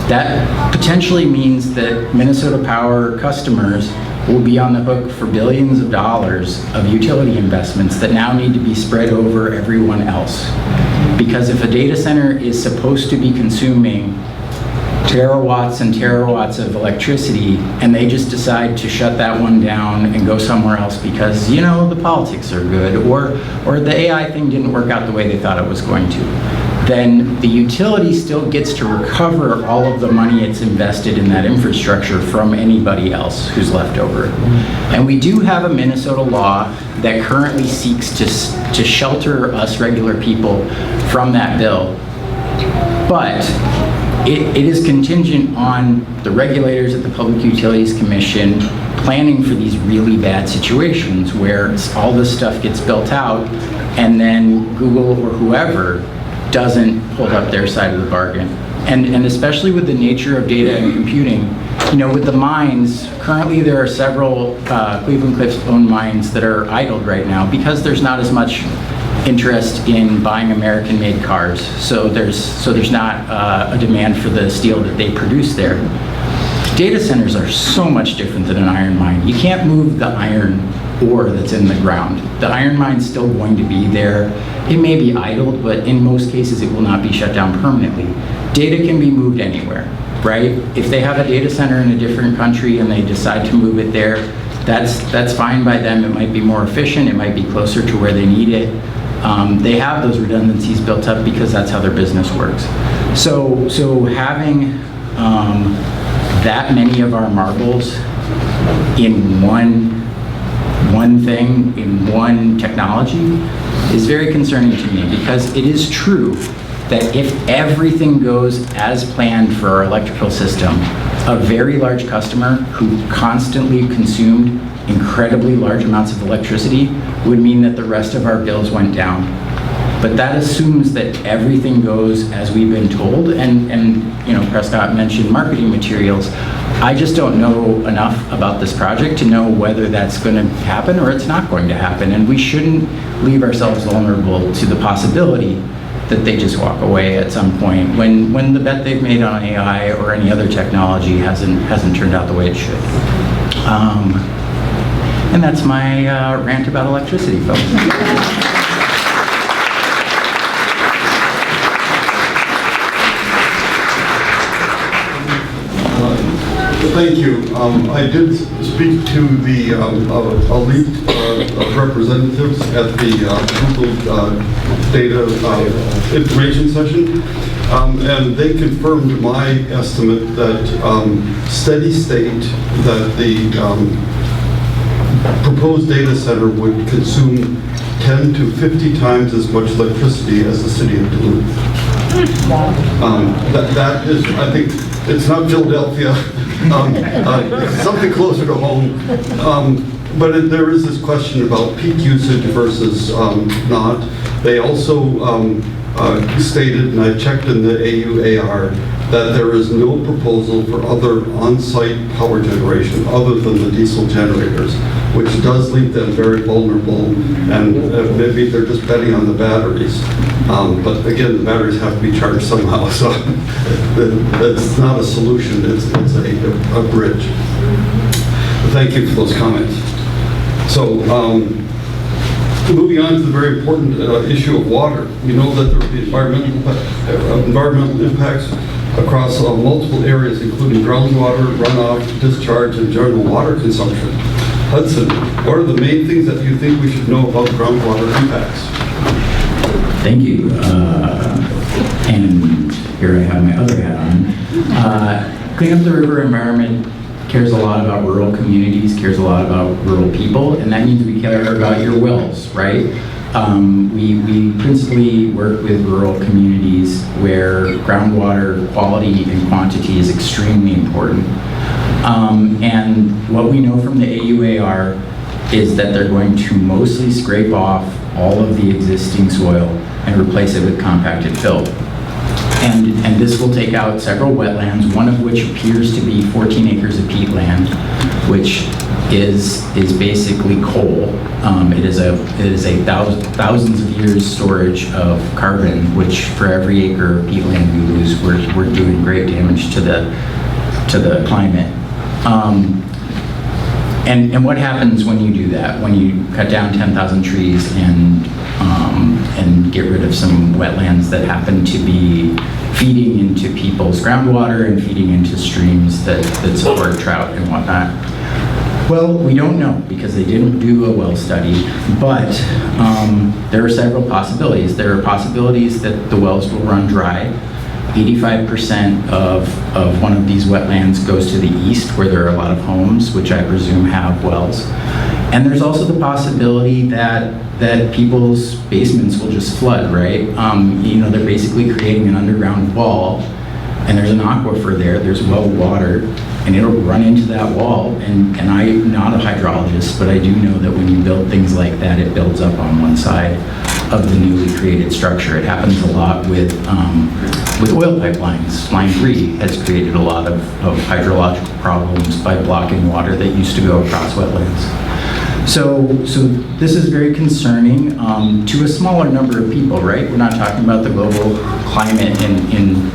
that potentially means that Minnesota Power customers will be on the hook for billions of dollars of utility investments that now need to be spread over everyone else. Because if a data center is supposed to be consuming terawatts and terawatts of electricity, and they just decide to shut that one down and go somewhere else because, you know, the politics are good, or the AI thing didn't work out the way they thought it was going to, then the utility still gets to recover all of the money it's invested in that infrastructure from anybody else who's left over. And we do have a Minnesota law that currently seeks to shelter us regular people from that bill. But it is contingent on the regulators at the Public Utilities Commission planning for these really bad situations where all this stuff gets built out and then Google or whoever doesn't hold up their side of the bargain. And especially with the nature of data and computing, you know, with the mines, currently there are several Cleveland Cliffs owned mines that are idled right now because there's not as much interest in buying American-made cars. So there's not a demand for the steel that they produce there. Data centers are so much different than an iron mine. You can't move the iron ore that's in the ground. The iron mine's still going to be there. It may be idled, but in most cases it will not be shut down permanently. Data can be moved anywhere, right? If they have a data center in a different country and they decide to move it there, that's fine by them. It might be more efficient. It might be closer to where they need it. They have those redundancies built up because that's how their business works. So having that many of our marbles in one thing, in one technology, is very concerning to me, because it is true that if everything goes as planned for our electrical system, a very large customer who constantly consumed incredibly large amounts of electricity would mean that the rest of our bills went down. But that assumes that everything goes as we've been told, and you know, Prescott mentioned marketing materials. I just don't know enough about this project to know whether that's going to happen or it's not going to happen, and we shouldn't leave ourselves vulnerable to the possibility that they just walk away at some point when the bet they've made on AI or any other technology hasn't turned out the way it should. And that's my rant about electricity, folks. Thank you. I did speak to the elite representatives at the Google data information session, and they confirmed my estimate that steady state that the proposed data center would consume 10 to 50 times as much electricity as the city of Duluth. That is, I think, it's not Philadelphia, something closer to home. But there is this question about peak usage versus not. They also stated, and I checked in the AUAR, that there is no proposal for other on-site power generation other than the diesel generators, which does leave them very vulnerable, and maybe they're just betting on the batteries. But again, the batteries have to be charged somehow, so that's not a solution, it's a bridge. Thank you for those comments. So, moving on to the very important issue of water. We know that there will be environmental impacts across multiple areas, including groundwater, runoff, discharge, and general water consumption. Hudson, what are the main things that you think we should know about groundwater impacts? Thank you. And here I have my other hat on. Clean Up the River Environment cares a lot about rural communities, cares a lot about rural people, and that means we care about your wells, right? We principally work with rural communities where groundwater quality and quantity is extremely important. And what we know from the AUAR is that they're going to mostly scrape off all of the existing soil and replace it with compacted fill. And this will take out several wetlands, one of which appears to be 14 acres of peatland, which is basically coal. It is a thousands of years storage of carbon, which for every acre of peatland we lose, we're doing great damage to the climate. And what happens when you do that? When you cut down 10,000 trees and get rid of some wetlands that happen to be feeding into people's groundwater and feeding into streams that support trout and whatnot? Well, we don't know because they didn't do a well study, but there are several possibilities. There are possibilities that the wells will run dry. 85% of one of these wetlands goes to the east where there are a lot of homes, which I presume have wells. And there's also the possibility that people's basements will just flood, right? They're basically creating an underground wall, and there's an aquifer there, there's well water, and it'll run into that wall. And I'm not a hydrologist, but I do know that when you build things like that, it builds up on one side of the newly created structure. It happens a lot with oil pipelines. Line 3 has created a lot of hydrological problems by blocking water that used to go across wetlands. So this is very concerning to a smaller number of people, right? We're not talking about the global climate in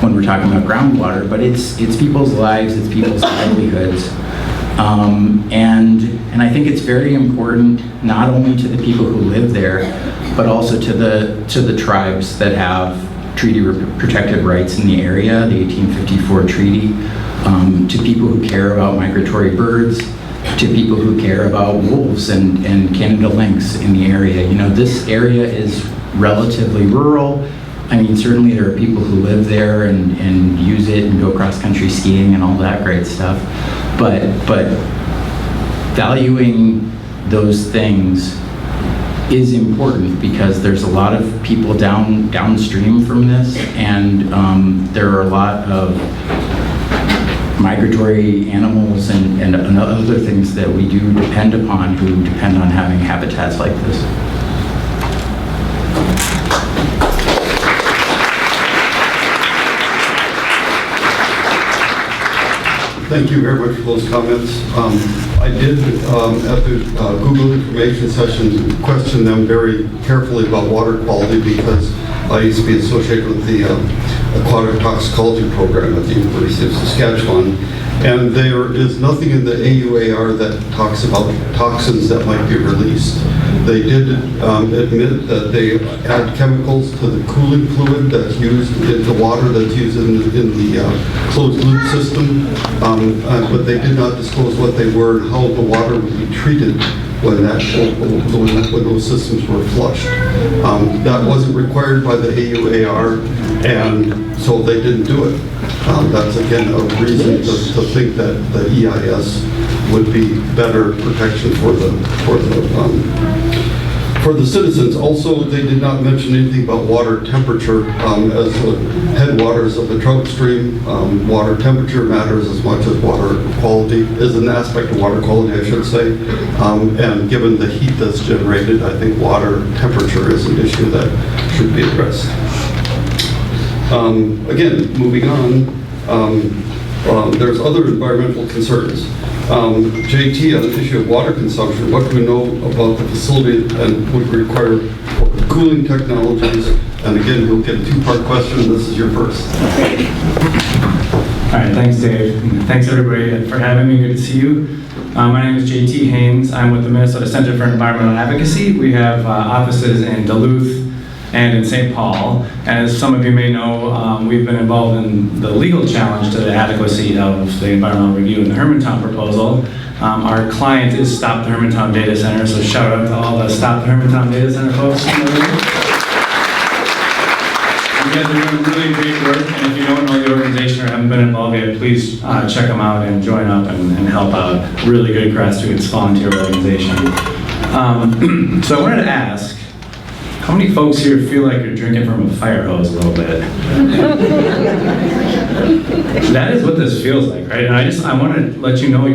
when we're talking about groundwater, but it's people's lives, it's people's livelihoods. And I think it's very important not only to the people who live there, but also to the tribes that have treaty protected rights in the area, the 1854 treaty, to people who care about migratory birds, to people who care about wolves and Canada lynx in the area. This area is relatively rural. I mean, certainly there are people who live there and use it and go cross-country skiing and all that great stuff. But valuing those things is important because there's a lot of people downstream from this, and there are a lot of migratory animals and other things that we do depend upon who depend on having habitats like this. Thank you very much for those comments. I did, at the Google information session, question them very carefully about water quality because I used to be associated with the aquatic toxicology program at the University of Saskatchewan. And there is nothing in the AUAR that talks about toxins that might be released. They did admit that they add chemicals to the cooling fluid that's used in the water that's used in the closed loop system, but they did not disclose what they were and how the water would be treated when those systems were flushed. That wasn't required by the AUAR, and so they didn't do it. That's again a reason to think that the EIS would be better protection for the citizens. Also, they did not mention anything about water temperature. As the headwaters of the trout stream, water temperature matters as much as water quality, is an aspect of water quality, I should say. And given the heat that's generated, I think water temperature is an issue that should be addressed. Again, moving on, there's other environmental concerns. JT, on the issue of water consumption, what do we know about the facility and would require cooling technologies? And again, we'll get a two-part question. This is your first. All right, thanks, Dave. And thanks, everybody, for having me. Good to see you. My name is JT Haynes. I'm with the Minnesota Center for Environmental Advocacy. We have offices in Duluth and in St. Paul. As some of you may know, we've been involved in the legal challenge to the adequacy of the environmental review in the Hermantown proposal. Our client is Stop the Hermantown Data Center, so shout out to all the Stop the Hermantown Data Center folks in the room. You guys are doing really great work, and if you don't know the organization or haven't been involved yet, please check them out and join up and help out. Really good grassroots volunteer organization. So I wanted to ask, how many folks here feel like you're drinking from a fire hose a little bit? That is what this feels like, right? And I want to let you know,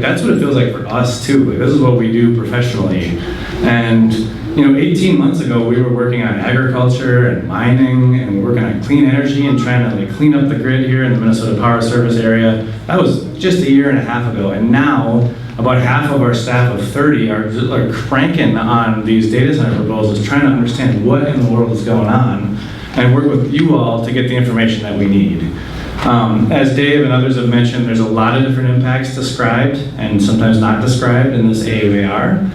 that's what it feels like for us too. Like, this is what we do professionally. And 18 months ago, we were working on agriculture and mining, and we're working on clean energy and trying to clean up the grid here in the Minnesota Power Service area. That was just a year and a half ago, and now about half of our staff of 30 are cranking on these data center proposals, trying to understand what in the world is going on, and work with you all to get the information that we need. As Dave and others have mentioned, there's a lot of different impacts described and sometimes not described in this AOAR.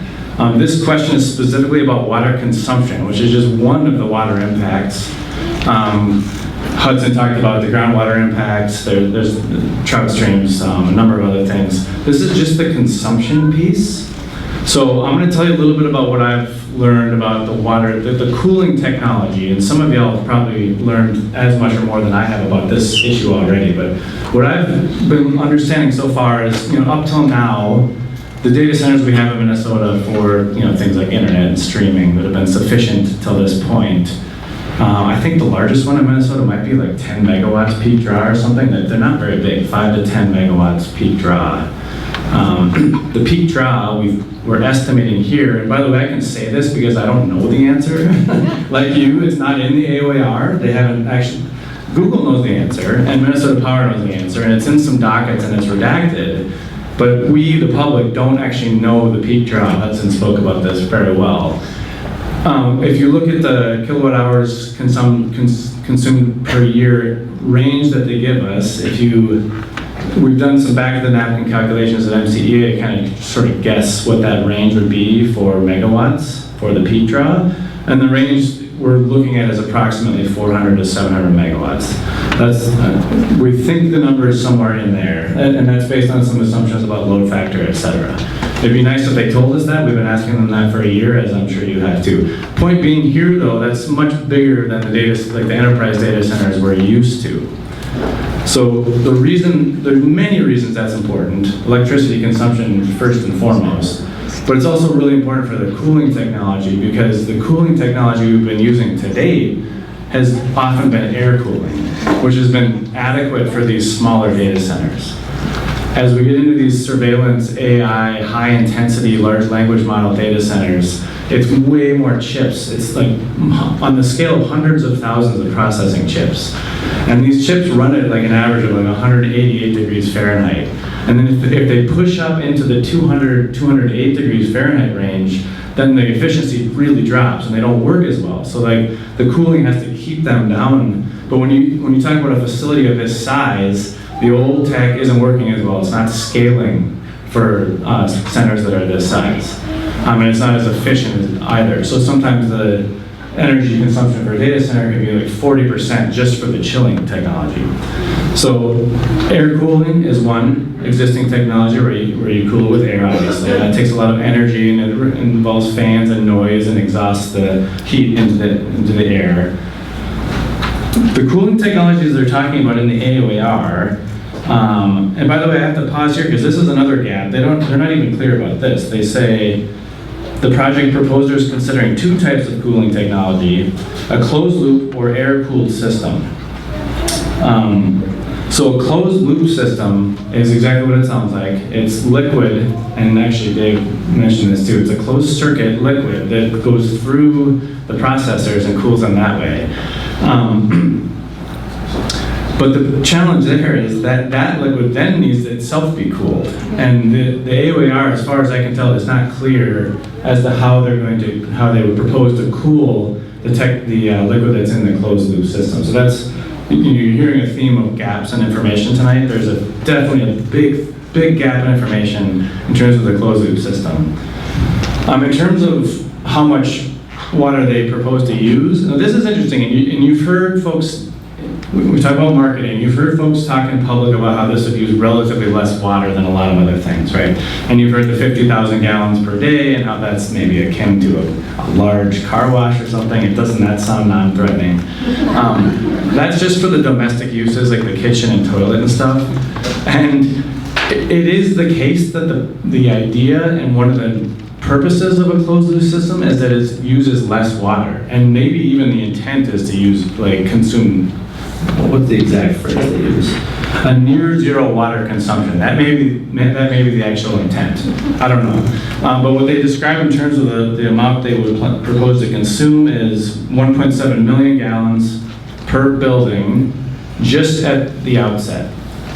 This question is specifically about water consumption, which is just one of the water impacts. Hudson talked about the groundwater impacts, there's trout streams, a number of other things. This is just the consumption piece. So I'm going to tell you a little bit about what I've learned about the water, the cooling technology, and some of y'all have probably learned as much or more than I have about this issue already, but what I've been understanding so far is, up till now, the data centers we have in Minnesota for things like internet and streaming that have been sufficient till this point. I think the largest one in Minnesota might be like 10 megawatts peak draw or something. They're not very big, 5 to 10 megawatts peak draw. The peak draw we're estimating here, and by the way, I can say this because I don't know the answer. Like you, it's not in the AOAR. They haven't actually. Google knows the answer, and Minnesota Power knows the answer, and it's in some dockets and it's redacted. But we, the public, don't actually know the peak draw. Hudson spoke about this very well. If you look at the kilowatt hours consumed per year range that they give us, we've done some back of the napkin calculations at MCE to kind of sort of guess what that range would be for megawatts for the peak draw. And the range we're looking at is approximately 400 to 700 megawatts. We think the number is somewhere in there, and that's based on some assumptions about load factor, et cetera. It'd be nice if they told us that. We've been asking them that for a year, as I'm sure you have too. Point being here, though, that's much bigger than the enterprise data centers we're used to. So there's many reasons that's important. Electricity consumption first and foremost. But it's also really important for the cooling technology, because the cooling technology we've been using to date has often been air cooling, which has been adequate for these smaller data centers. As we get into these surveillance, AI, high-intensity, large language model data centers, it's way more chips. It's like on the scale of hundreds of thousands of processing chips. And these chips run at like an average of like 188 degrees Fahrenheit. And then if they push up into the 208 degrees Fahrenheit range, then the efficiency really drops and they don't work as well. So like the cooling has to keep them down. But when you talk about a facility of this size, the old tech isn't working as well. It's not scaling for centers that are this size. And it's not as efficient either. So sometimes the energy consumption for a data center can be like 40% just for the chilling technology. So air cooling is one existing technology where you cool it with air, obviously. That takes a lot of energy and it involves fans and noise and exhausts the heat into the air. The cooling technologies they're talking about in the AOAR, and by the way, I have to pause here because this is another gap. They're not even clear about this. They say the project proposer is considering two types of cooling technology, a closed loop or air-cooled system. So a closed loop system is exactly what it sounds like. It's liquid, and actually Dave mentioned this too, it's a closed circuit liquid that goes through the processors and cools them that way. But the challenge there is that that liquid then needs to itself be cooled. And the AOAR, as far as I can tell, is not clear as to how they would propose to cool the liquid that's in the closed loop system. So that's, you're hearing a theme of gaps in information tonight. There's definitely a big gap in information in terms of the closed loop system. In terms of how much water they propose to use, now this is interesting, and you've heard folks, we talk about marketing, you've heard folks talk in public about how this would use relatively less water than a lot of other things, right? And you've heard the 50,000 gallons per day and how that's maybe akin to a large car wash or something. Doesn't that sound non-threatening? That's just for the domestic uses like the kitchen and toilet and stuff. And it is the case that the idea and one of the purposes of a closed loop system is that it uses less water. And maybe even the intent is to use, consume, what's the exact phrase they use? a near zero water consumption. That may be the actual intent. I don't know. But what they describe in terms of the amount they would propose to consume is 1.7 million gallons per building just at the outset.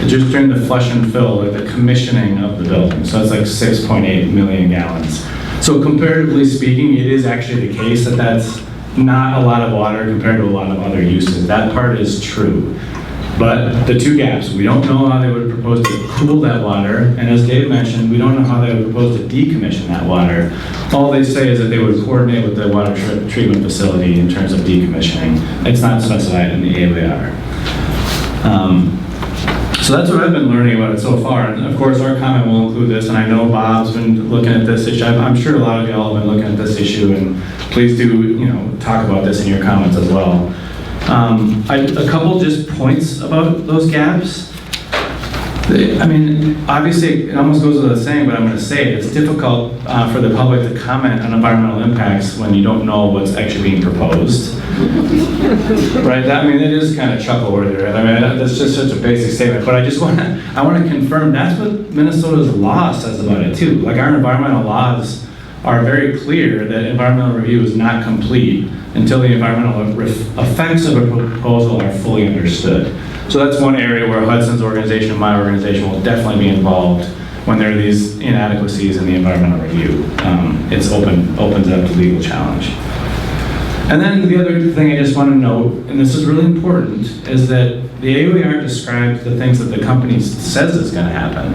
Just during the flush and fill, or the commissioning of the building. So it's like 6.8 million gallons. So comparatively speaking, it is actually the case that that's not a lot of water compared to a lot of other uses. That part is true. But the two gaps, we don't know how they would propose to cool that water, and as Dave mentioned, we don't know how they would propose to decommission that water. All they say is that they would coordinate with the water treatment facility in terms of decommissioning. It's not specified in the AOR. So that's what I've been learning about it so far, and of course our comment will include this, and I know Bob's been looking at this issue. I'm sure a lot of y'all have been looking at this issue, and please do, talk about this in your comments as well. A couple just points about those gaps. Obviously, it almost goes without saying, but I'm going to say it. It's difficult for the public to comment on environmental impacts when you don't know what's actually being proposed. Right? It is kind of chuckle-worthy, right? That's just such a basic statement, but I want to confirm that's what Minnesota's law says about it too. Like, our environmental laws are very clear that environmental review is not complete until the environmental effects of a proposal are fully understood. So that's one area where Hudson's organization and my organization will definitely be involved when there are these inadequacies in the environmental review. It's opens up to legal challenge. And then the other thing I just want to note, and this is really important, is that the AOER describes the things that the company says is going to happen.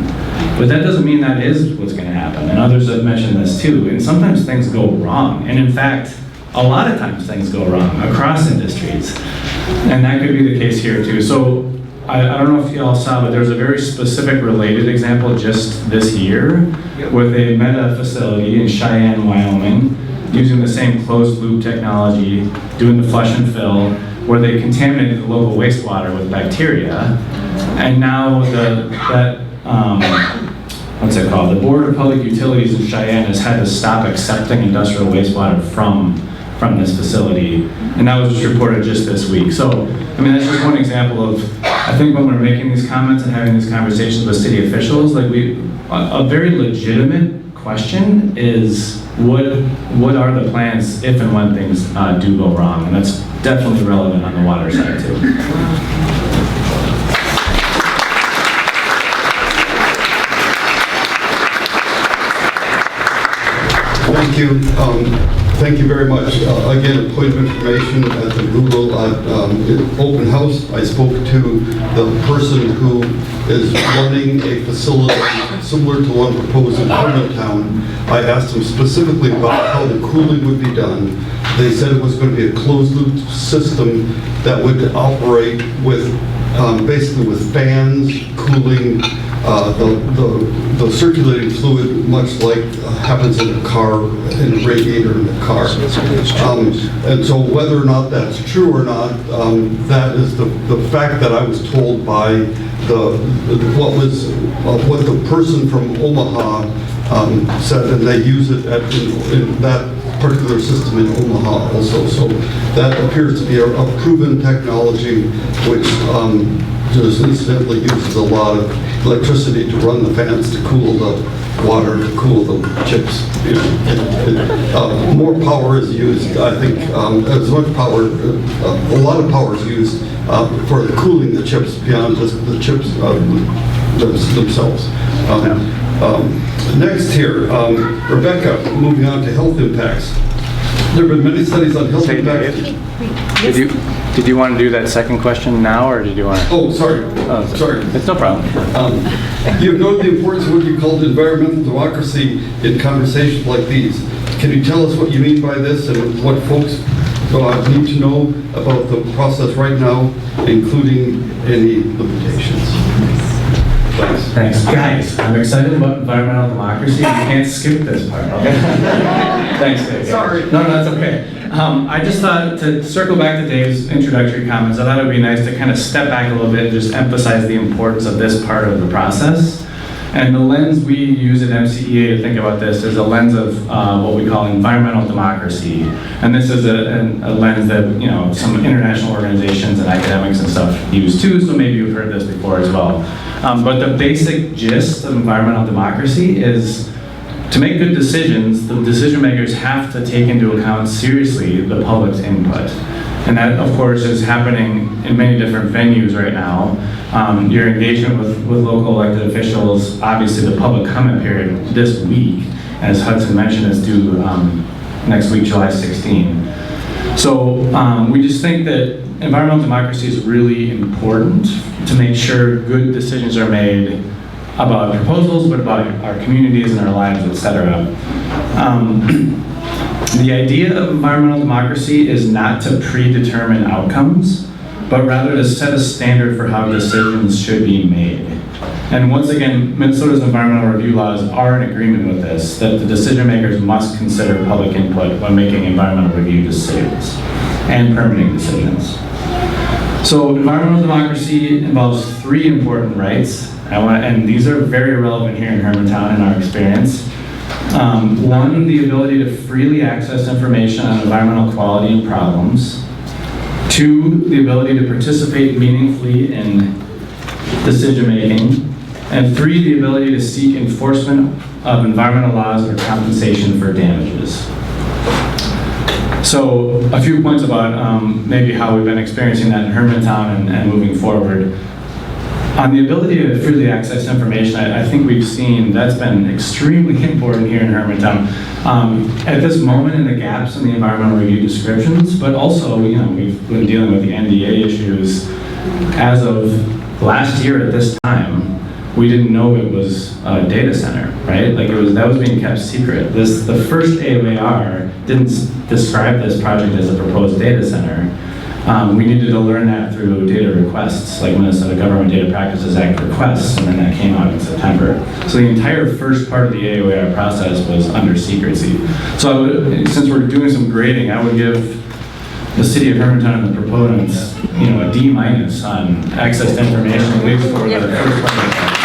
But that doesn't mean that is what's going to happen. And others have mentioned this too. And sometimes things go wrong. And in fact, a lot of times things go wrong across industries. And that could be the case here too. So I don't know if you all saw, but there's a very specific related example just this year with a Meta facility in Cheyenne, Wyoming, using the same closed loop technology, doing the flush and fill, where they contaminated the local wastewater with bacteria. And now the Board of Public Utilities in Cheyenne has had to stop accepting industrial wastewater from this facility. And that was just reported just this week. So, that's just one example of, I think when we're making these comments and having these conversations with city officials, a very legitimate question is, what are the plans if and when things do go wrong? And that's definitely relevant on the water side too. Thank you. Thank you very much. Again, a point of information at the Google open house, I spoke to the person who is running a facility similar to one proposed in Hermantown. I asked him specifically about how the cooling would be done. They said it was going to be a closed loop system that would operate with basically with fans cooling the circulating fluid, much like happens in a car, in a radiator in a car. And so whether or not that's true or not, that is the fact that I was told by what the person from Omaha said, and they use it in that particular system in Omaha also. So that appears to be a proven technology which just incidentally uses a lot of electricity to run the fans, to cool the water, to cool the chips. More power is used, I think, as much power, a lot of power is used for cooling the chips beyond just the chips themselves. Next here, Rebecca, moving on to health impacts. There have been many studies on health impacts. Did you want to do that second question now, or did you want to? Oh, sorry. Sorry. It's no problem. You have noted the importance of what you called environmental democracy in conversations like these. Can you tell us what you mean by this and what folks need to know about the process right now, including any limitations? Thanks. Guys, I'm excited about environmental democracy. You can't skip this part, okay? Thanks, Dave. Sorry. No, that's okay. I just thought to circle back to Dave's introductory comments, I thought it would be nice to kind of step back a little bit and just emphasize the importance of this part of the process. And the lens we use at MCEA to think about this is a lens of what we call environmental democracy. And this is a lens that, you know, some international organizations and academics and stuff use too, so maybe you've heard this before as well. But the basic gist of environmental democracy is to make good decisions, the decision makers have to take into account seriously the public's input. And that, of course, is happening in many different venues right now. Your engagement with local elected officials, obviously the public comment period this week, as Hudson mentioned, is due next week, July 16. So we just think that environmental democracy is really important to make sure good decisions are made about proposals, but about our communities and our lives, etc. The idea of environmental democracy is not to predetermine outcomes, but rather to set a standard for how decisions should be made. And once again, Minnesota's environmental review laws are in agreement with this, that the decision makers must consider public input when making environmental review decisions and permitting decisions. So environmental democracy involves 3 important rights, and these are very relevant here in Hermantown in our experience. 1, the ability to freely access information on environmental quality and problems. 2, the ability to participate meaningfully in decision making. And 3, the ability to seek enforcement of environmental laws or compensation for damages. So a few points about maybe how we've been experiencing that in Hermantown and moving forward. On the ability to freely access information, I think we've seen that's been extremely important here in Hermantown. At this moment in the gaps in the environmental review descriptions, but also, you know, we've been dealing with the NDA issues. As of last year at this time, we didn't know it was a data center, right? Like that was being kept secret. The first AOAR didn't describe this project as a proposed data center. We needed to learn that through data requests, like Minnesota Government Data Practices Act requests, and then that came out in September. So the entire first part of the AOAR process was under secrecy. So since we're doing some grading, I would give the city of Hermantown and the proponents, you know, a D- on access to information, at least for the first part of the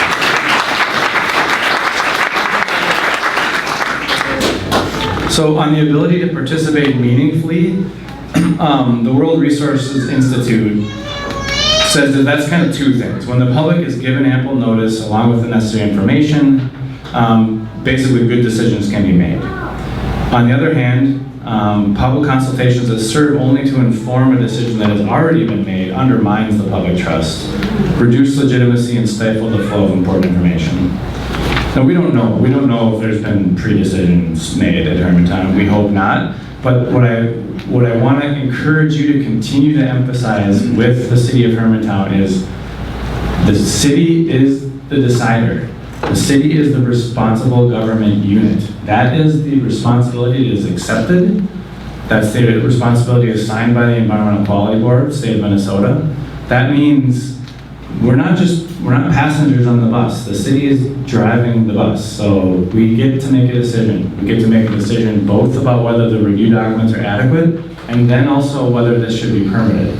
So on the ability to participate meaningfully, the World Resources Institute says that that's kind of 2 things. When the public is given ample notice along with the necessary information, basically good decisions can be made. On the other hand, public consultations that serve only to inform a decision that has already been made undermines the public trust, reduce legitimacy, and stifle the flow of important information. Now, we don't know. We don't know if there's been pre-decisions made at Hermantown. We hope not. But what I want to encourage you to continue to emphasize with the city of Hermantown is the city is the decider. The city is the responsible government unit. That is the responsibility that is accepted. That's the responsibility assigned by the Environmental Quality Board, state of Minnesota. That means we're not passengers on the bus. The city is driving the bus. So we get to make a decision. We get to make a decision both about whether the review documents are adequate and then also whether this should be permitted.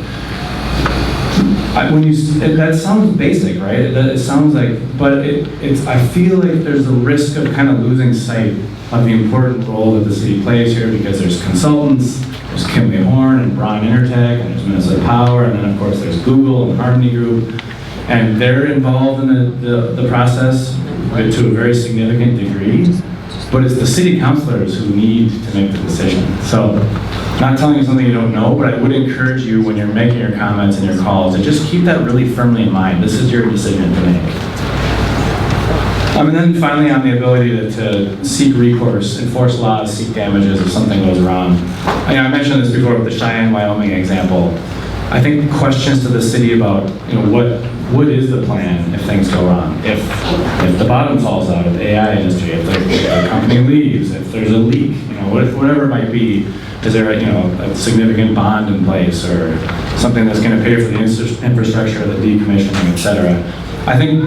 That sounds basic, right? It sounds like, but I feel like there's a risk of kind of losing sight of the important role that the city plays here because there's consultants, there's Kimley Horn and Braun Intertech, and there's Minnesota Power, and then of course there's Google and Harmony Group, and they're involved in the process to a very significant degree, but it's the city councilors who need to make the decision. So, not telling you something you don't know, but I would encourage you when you're making your comments and your calls to just keep that really firmly in mind. This is your decision to make. And then finally on the ability to seek recourse, enforce laws, seek damages if something goes wrong. I mentioned this before with the Cheyenne, Wyoming example. I think questions to the city about, what is the plan if things go wrong? If the bottom falls out of the AI industry, if the company leaves, if there's a leak, whatever it might be, is there a significant bond in place or something that's going to pay for the infrastructure, the decommissioning, et cetera? I think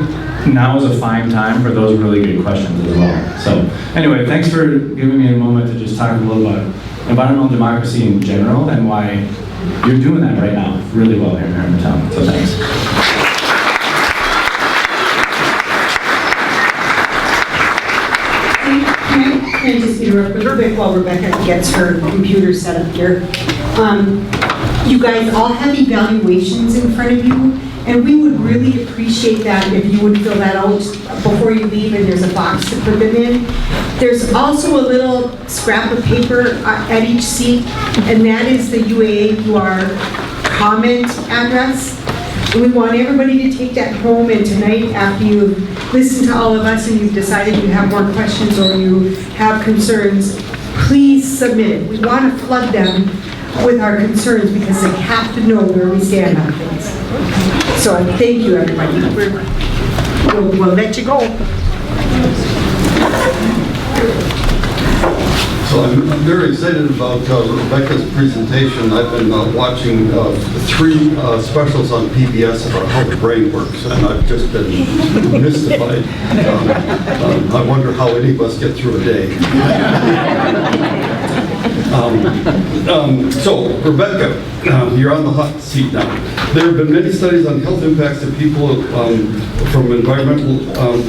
now is a fine time for those really good questions as well. So anyway, thanks for giving me a moment to just talk a little about environmental democracy in general and why you're doing that right now really well here in Hermantown. So thanks. interrupt a little bit while Rebecca gets her computer set up here. You guys all have evaluations in front of you, and we would really appreciate that if you would fill that out before you leave, and there's a box to put them in. There's also a little scrap of paper at each seat, and that is the UAAUR comment address. And we want everybody to take that home, and tonight, after you've listened to all of us and you've decided you have more questions or you have concerns, please submit it. We want to flood them with our concerns because they have to know where we stand on things. So thank you, everybody. We'll let you go. So I'm very excited about Rebecca's presentation. I've been watching 3 specials on PBS about how the brain works, and I've just been mystified. I wonder how any of us get through a day. So, Rebecca, you're on the hot seat now. There have been many studies on health impacts of people from environmental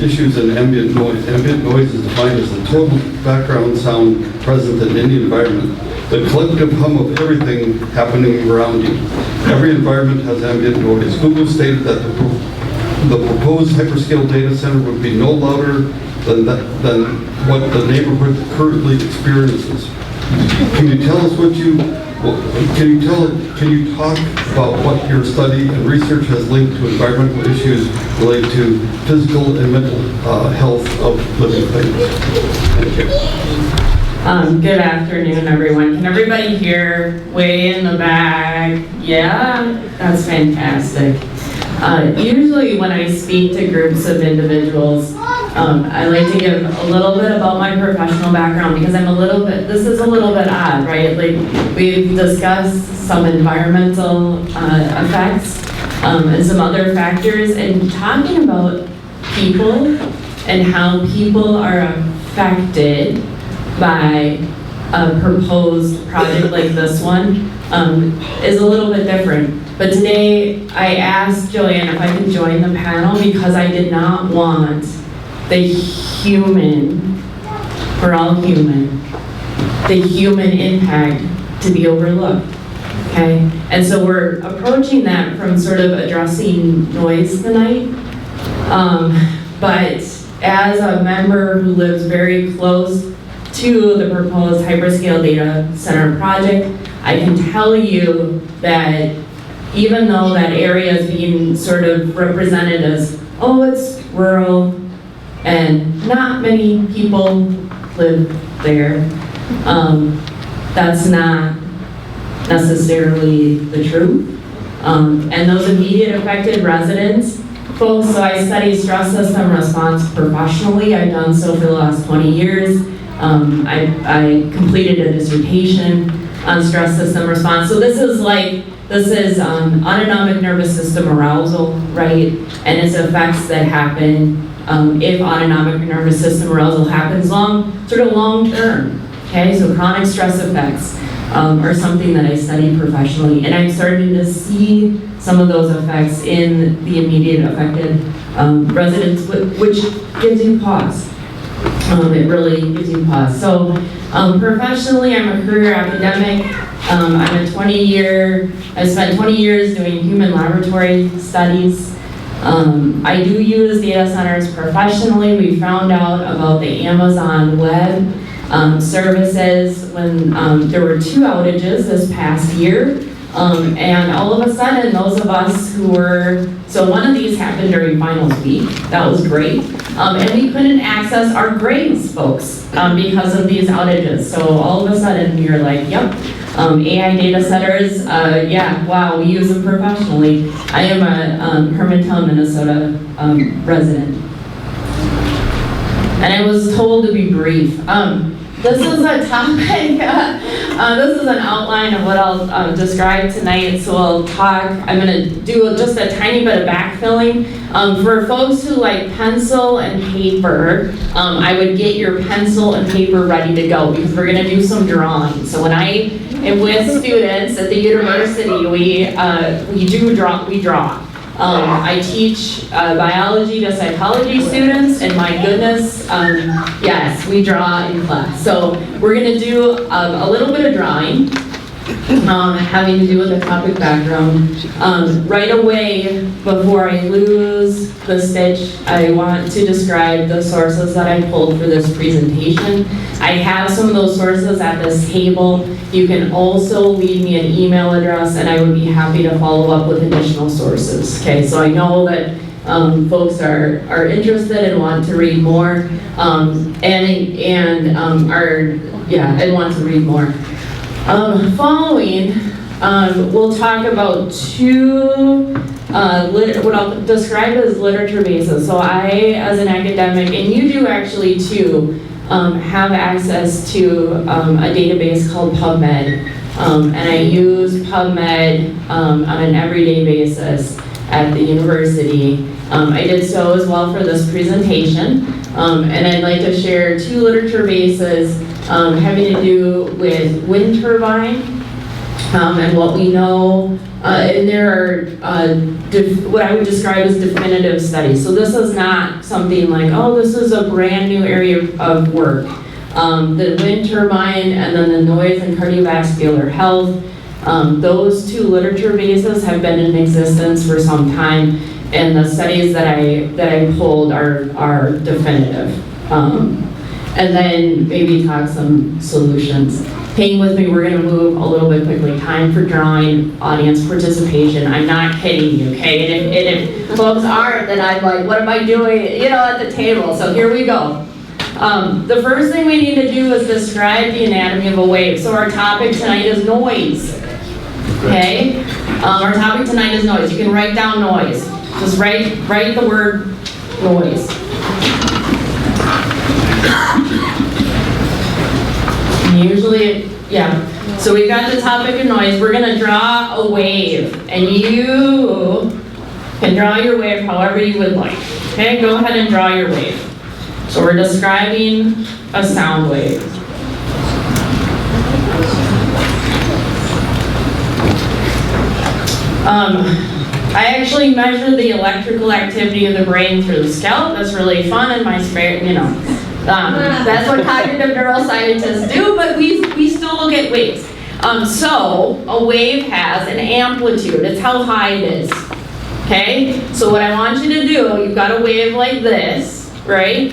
issues and ambient noise. Ambient noise is defined as the total background sound present in any environment, the collective hum of everything happening around you. Every environment has ambient noise. Google stated that the proposed hyperscale data center would be no louder than what the neighborhood currently experiences. Can you tell us can you talk about what your study and research has linked to environmental issues related to physical and mental health of living things? Thank you. Good afternoon, everyone. Can everybody hear way in the back? Yeah? That's fantastic. Usually when I speak to groups of individuals, I like to give a little bit about my professional background because this is a little bit odd, right? Like, we've discussed some environmental effects and some other factors, and talking about people and how people are affected by a proposed project like this one is a little bit different. But today I asked Joanne if I could join the panel because I did not want the human, we're all human, the human impact to be overlooked, okay? And so we're approaching that from sort of addressing noise tonight. But as a member who lives very close to the proposed hyperscale data center project, I can tell you that even though that area is being sort of represented as, oh, it's rural, and not many people live there, that's not necessarily the truth. And those immediate affected residents, folks, so I study stress system response professionally. I've done so for the last 20 years. I completed a dissertation on stress system response. So this is autonomic nervous system arousal, right? And its effects that happen if autonomic nervous system arousal happens long term, okay? So chronic stress effects are something that I study professionally, and I'm starting to see some of those effects in the immediate affected residents, which gives you pause. It really gives you pause. So professionally, I'm a career academic. I've spent 20 years doing human laboratory studies. I do use data centers professionally. We found out about the Amazon Web services when there were 2 outages this past year. And all of a sudden, those of us who were, so one of these happened during finals week. That was great. And we couldn't access our grades, folks, because of these outages. So all of a sudden, we were like, yep, AI data centers, yeah, wow, we use them professionally. I am a Hermantown, Minnesota resident. And I was told to be brief. This is a topic, this is an outline of what I'll describe tonight, so I'm gonna do just a tiny bit of backfilling. For folks who like pencil and paper, I would get your pencil and paper ready to go because we're gonna do some drawing. So when I am with students at the university, we draw. I teach biology to psychology students, and my goodness, yes, we draw in class. So we're gonna do a little bit of drawing, having to do with the topic background. Right away, before I lose the stitch, I want to describe the sources that I pulled for this presentation. I have some of those sources at this table. You can also leave me an email address, and I would be happy to follow up with additional sources. Okay, so I know that folks are interested and want to read more, and want to read more. Following, we'll talk about two, what I'll describe as literature bases. So I, as an academic, and you do actually too, have access to a database called PubMed. And I use PubMed on an everyday basis at the university. I did so as well for this presentation. And I'd like to share two literature bases having to do with wind turbine and what we know. And there are what I would describe as definitive studies. So this is not something like, oh, this is a brand new area of work. The wind turbine and then the noise and cardiovascular health, those two literature bases have been in existence for some time, and the studies that I pulled are definitive. And then maybe talk some solutions. Hang with me, we're gonna move a little bit quickly. Time for drawing, audience participation. I'm not kidding you, okay? And if folks aren't, then I'm like, what am I doing, at the table? So here we go. The first thing we need to do is describe the anatomy of a wave. So our topic tonight is noise, okay? Our topic tonight is noise. You can write down noise. Just write the word noise. Usually, so we've got the topic of noise. We're gonna draw a wave, and you can draw your wave however you would like. Okay, go ahead and draw your wave. So we're describing a sound wave. I actually measure the electrical activity of the brain through the scalp. That's really fun in my spare, that's what cognitive neuroscientists do, but we still look at waves. So a wave has an amplitude. It's how high it is. Okay? So what I want you to do, you've got a wave like this, right?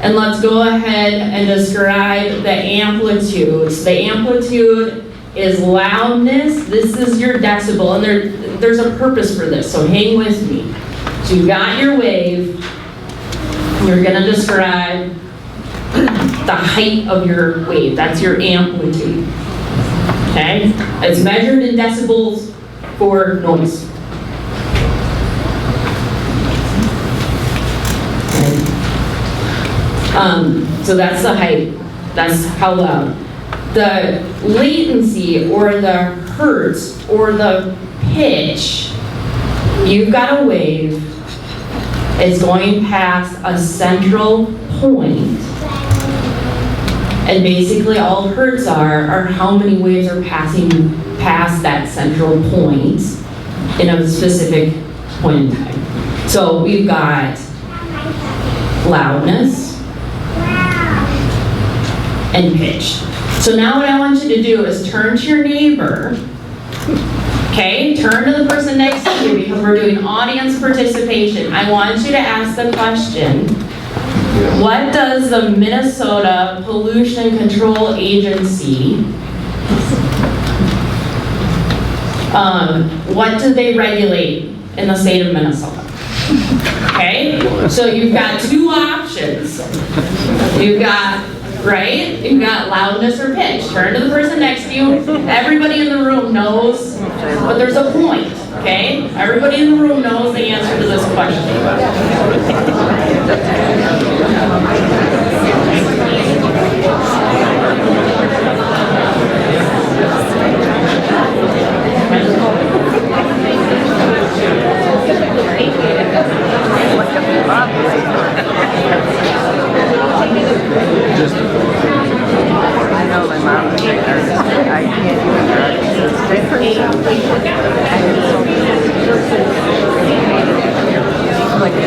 And let's go ahead and describe the amplitude. So the amplitude is loudness. This is your decibel, and there's a purpose for this, so hang with me. So you've got your wave. You're gonna describe the height of your wave. That's your amplitude. Okay? It's measured in decibels for noise. So that's the height. That's how loud. The latency or the hertz or the pitch, you've got a wave. It's going past a central point. And basically all hertz are how many waves are passing past that central point in a specific point in time. So we've got loudness and pitch. So now what I want you to do is turn to your neighbor, okay? Turn to the person next to you because we're doing audience participation. I want you to ask the question, what does the Minnesota Pollution Control Agency, what do they regulate in the state of Minnesota? Okay, so you've got two options. You've got loudness or pitch. Turn to the person next to you. Everybody in the room knows, but there's a point, okay? Everybody in the room knows the answer to this question. I know my mom was like, I can't even drug. It's different. Okay.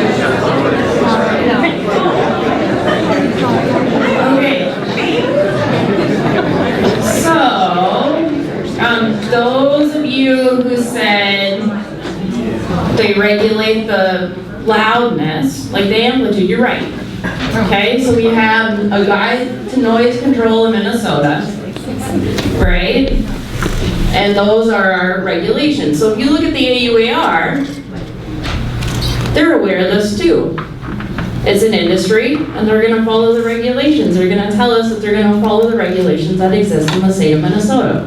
So, those of you who said they regulate the loudness, like the amplitude, you're right. Okay, so we have a guide to noise control in Minnesota, right? And those are our regulations. So if you look at the AUAR, they're aware of this too. It's an industry, and they're gonna follow the regulations. They're gonna tell us that they're gonna follow the regulations that exist in the state of Minnesota.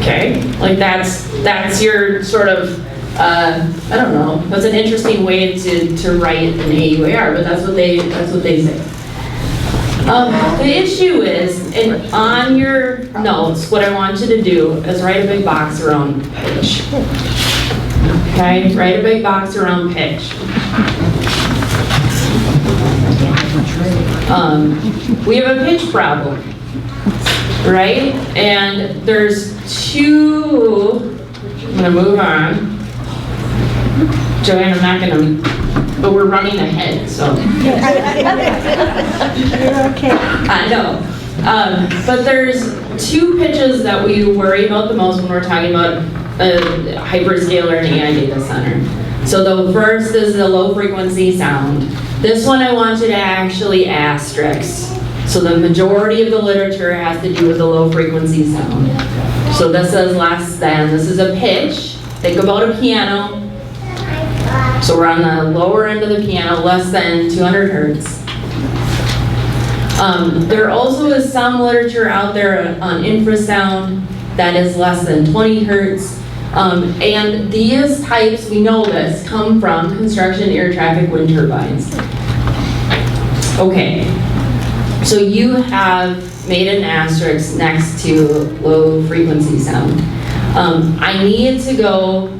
Okay, like that's your sort of, I don't know, that's an interesting way to write an AUAR, but that's what they say. The issue is, and on your notes, what I want you to do is write a big box around pitch. Okay, write a big box around pitch. We have a pitch problem, right? And there's two, I'm gonna move on. Joanne, I'm not gonna, but we're running ahead, so. You're okay. I know. But there's two pitches that we worry about the most when we're talking about a hyperscaler and AI data center. So the first is the low frequency sound. This one I want you to actually asterisk. So the majority of the literature has to do with the low frequency sound. So this is less than, this is a pitch. Think about a piano. So we're on the lower end of the piano, less than 200 hertz. There also is some literature out there on infrasound that is less than 20 hertz. And these types, we know this, come from construction air traffic wind turbines. Okay, so you have made an asterisk next to low frequency sound. I need to go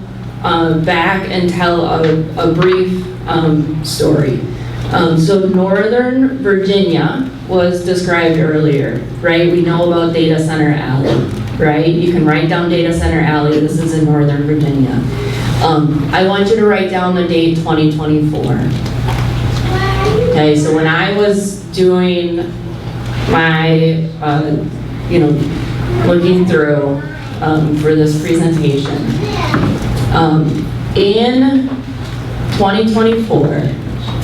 back and tell a brief story. So Northern Virginia was described earlier, right? We know about Data Center Alley, right? You can write down Data Center Alley. This is in Northern Virginia. I want you to write down the date 2024. Okay, so when I was doing my, looking through for this presentation, in 2024,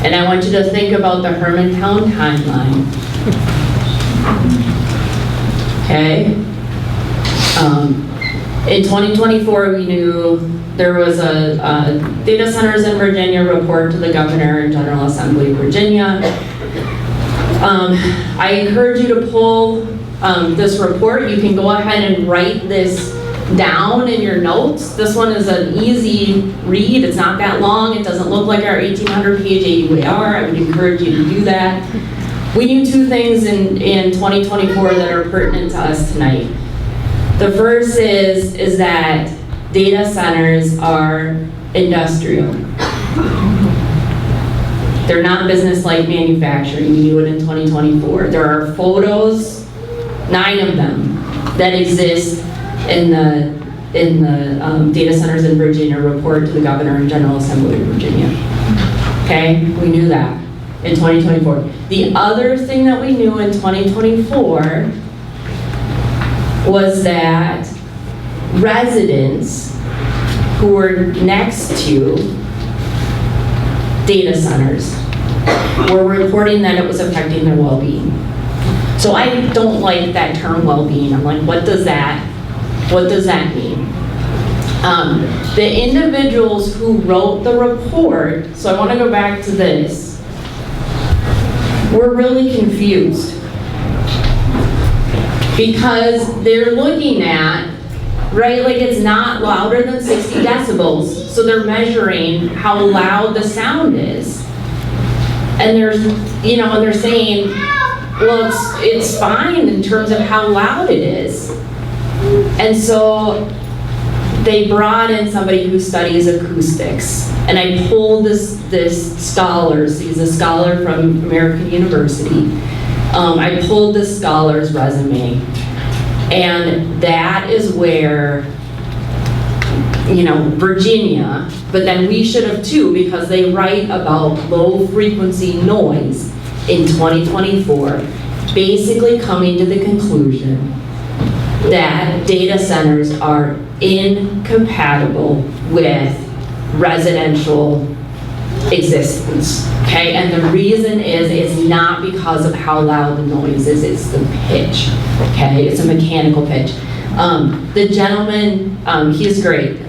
and I want you to think about the Hermantown timeline. Okay? In 2024, we knew there was a Data Centers in Virginia report to the Governor and General Assembly of Virginia. I encourage you to pull this report. You can go ahead and write this down in your notes. This one is an easy read. It's not that long. It doesn't look like our 1,800-page AUAR. I would encourage you to do that. We knew two things in 2024 that are pertinent to us tonight. The first is that data centers are industrial. They're not business-like manufacturing. We knew it in 2024. There are photos, 9 of them, that exist in the Data Centers in Virginia report to the Governor and General Assembly of Virginia. Okay, we knew that in 2024. The other thing that we knew in 2024 was that residents who were next to data centers were reporting that it was affecting their well-being. So I don't like that term well-being. I'm like, what does that mean? The individuals who wrote the report, so I want to go back to this, were really confused. Because they're looking at, right, like it's not louder than 60 decibels, so they're measuring how loud the sound is. And there's, and they're saying, well, it's fine in terms of how loud it is. And so they brought in somebody who studies acoustics. And I pulled this scholar, so he's a scholar from American University. I pulled this scholar's resume. And that is where Virginia, but then we should have too, because they write about low frequency noise in 2024, basically coming to the conclusion that data centers are incompatible with residential existence, okay? And the reason is it's not because of how loud the noise is, it's the pitch, okay? It's a mechanical pitch. The gentleman, he's great.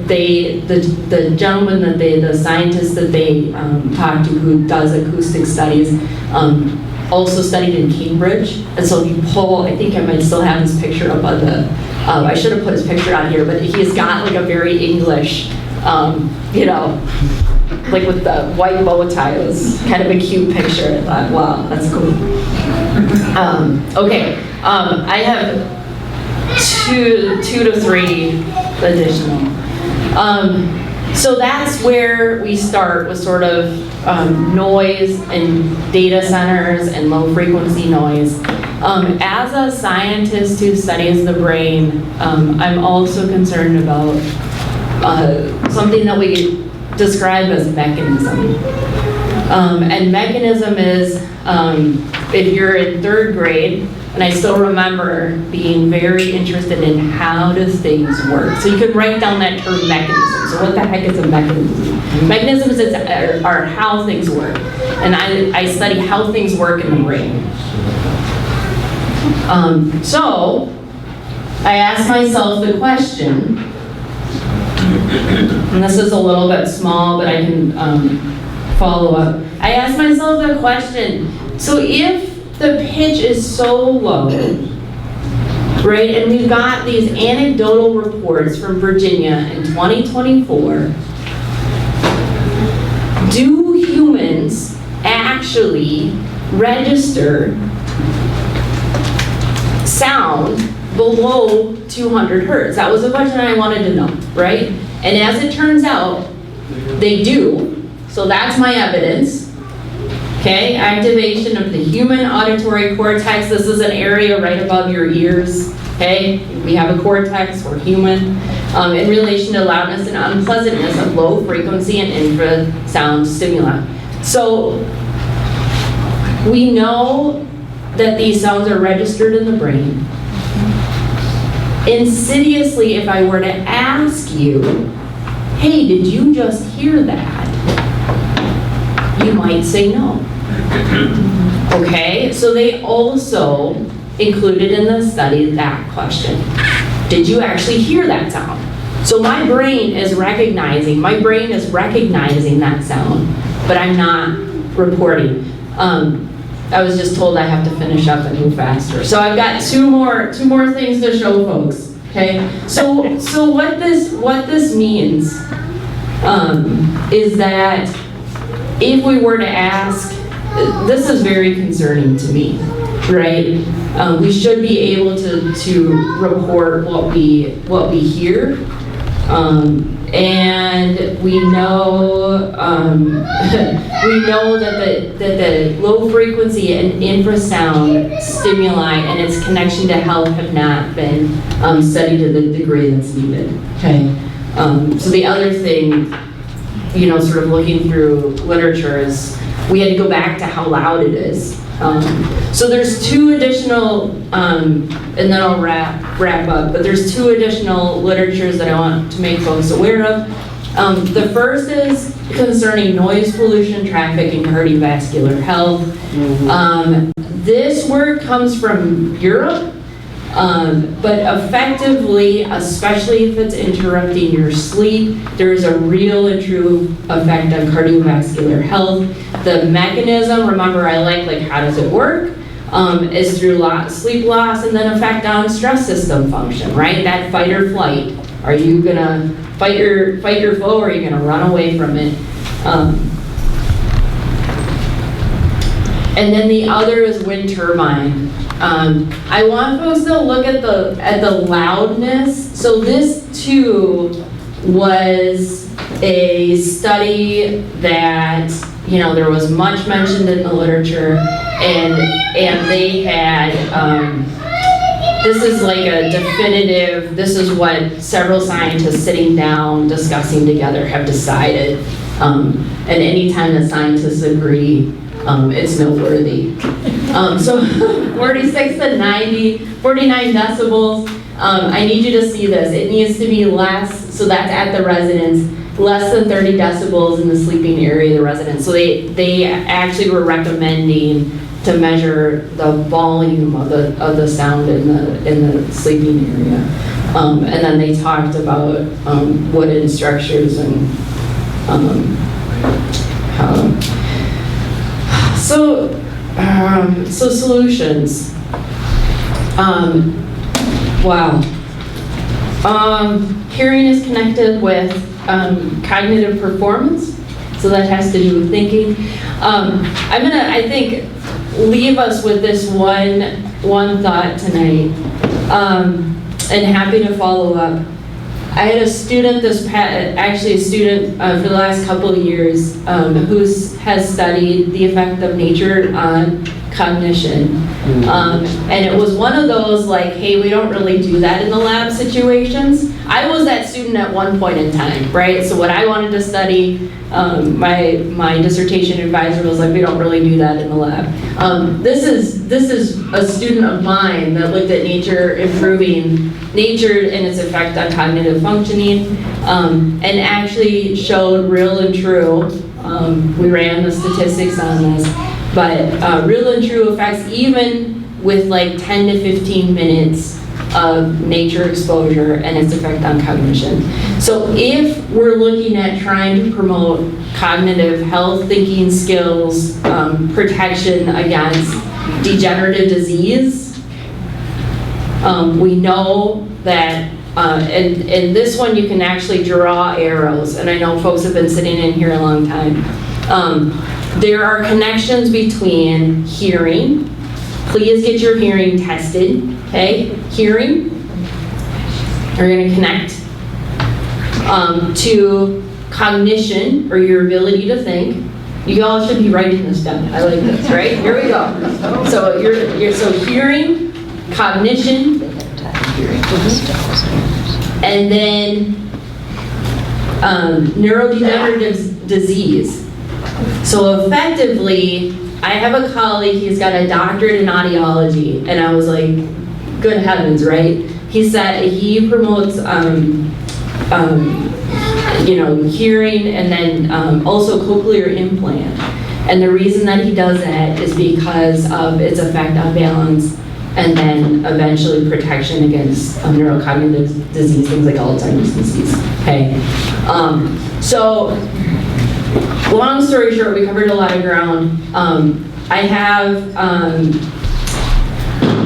The gentleman the scientist that they talked to who does acoustic studies, also studied in Cambridge. And so if you pull, I think I might still have his picture up on the, I should have put his picture on here, but he's got like a very English, like with the white bow tie. It was kind of a cute picture. I thought, wow, that's cool. Okay, I have two to three additional. So that's where we start with sort of noise and data centers and low frequency noise. As a scientist who studies the brain, I'm also concerned about something that we describe as mechanism. And mechanism is, if you're in 3rd grade, and I still remember being very interested in how do things work. So you could write down that term mechanism. So what the heck is a mechanism? Mechanisms are how things work. And I study how things work in the brain. So I asked myself the question, and this is a little bit small, but I can follow up. I asked myself the question, so if the pitch is so low, right, and we've got these anecdotal reports from Virginia in 2024, do humans actually register sound below 200 hertz? That was a question I wanted to know, right? And as it turns out, they do. So that's my evidence. Okay, activation of the human auditory cortex. This is an area right above your ears. Okay, we have a cortex, we're human. In relation to loudness and unpleasantness of low frequency and infrasound stimuli. So we know that these sounds are registered in the brain. Insidiously, if I were to ask you, hey, did you just hear that? You might say no. Okay, so they also included in the study that question. Did you actually hear that sound? So my brain is recognizing that sound, but I'm not reporting. I was just told I have to finish up and move faster. So I've got two more things to show folks. Okay, so what this means is that if we were to ask, this is very concerning to me, right? We should be able to report what we hear, and we know that the low frequency and infrasound stimuli and its connection to health have not been studied to the degree that's needed. Okay, so the other thing, sort of looking through literature is we had to go back to how loud it is. So there's two additional, and then I'll wrap up, but there's two additional literatures that I want to make folks aware of. The first is concerning noise pollution, traffic, and cardiovascular health. This work comes from Europe, but effectively, especially if it's interrupting your sleep, there is a real and true effect on cardiovascular health. The mechanism, remember I like how does it work, is through sleep loss and then effect on stress system function, right? That fight or flight. Are you gonna fight your foe or are you gonna run away from it? And then the other is wind turbine. I want folks to look at the loudness. So this too was a study that there was much mentioned in the literature, and they had this is like a definitive, this is what several scientists sitting down discussing together have decided. And anytime that scientists agree, it's noteworthy. So 46 to 90, 49 decibels. I need you to see this. It needs to be less, so that's at the residence, less than 30 decibels in the sleeping area of the residence. So they actually were recommending to measure the volume of the sound in the sleeping area. And then they talked about wooden structures and so solutions. Wow. Hearing is connected with cognitive performance, so that has to do with thinking. I'm gonna, I think, leave us with this one thought tonight, and happy to follow up. I had a student for the last couple of years who has studied the effect of nature on cognition. And it was one of those like, hey, we don't really do that in the lab situations. I was that student at one point in time, right? So what I wanted to study, my dissertation advisor was like, we don't really do that in the lab. This is a student of mine that looked at nature improving nature and its effect on cognitive functioning, and actually showed real and true. We ran the statistics on this, but real and true effects, even with like 10 to 15 minutes of nature exposure and its effect on cognition. So if we're looking at trying to promote cognitive health, thinking skills, protection against degenerative disease, we know that, and this one you can actually draw arrows, and I know folks have been sitting in here a long time. There are connections between hearing. Please get your hearing tested, okay? Hearing, we're gonna connect to cognition, or your ability to think. You all should be writing this down. I like this, right? Here we go. So so hearing, cognition, and then neurodegenerative disease. So effectively, I have a colleague, he's got a doctorate in audiology, and I was like, good heavens, right? He said he promotes, hearing, and then also cochlear implant. And the reason that he does that is because of its effect on balance, and then eventually protection against neurocognitive disease, things like Alzheimer's disease, okay? So, long story short, we covered a lot of ground. I have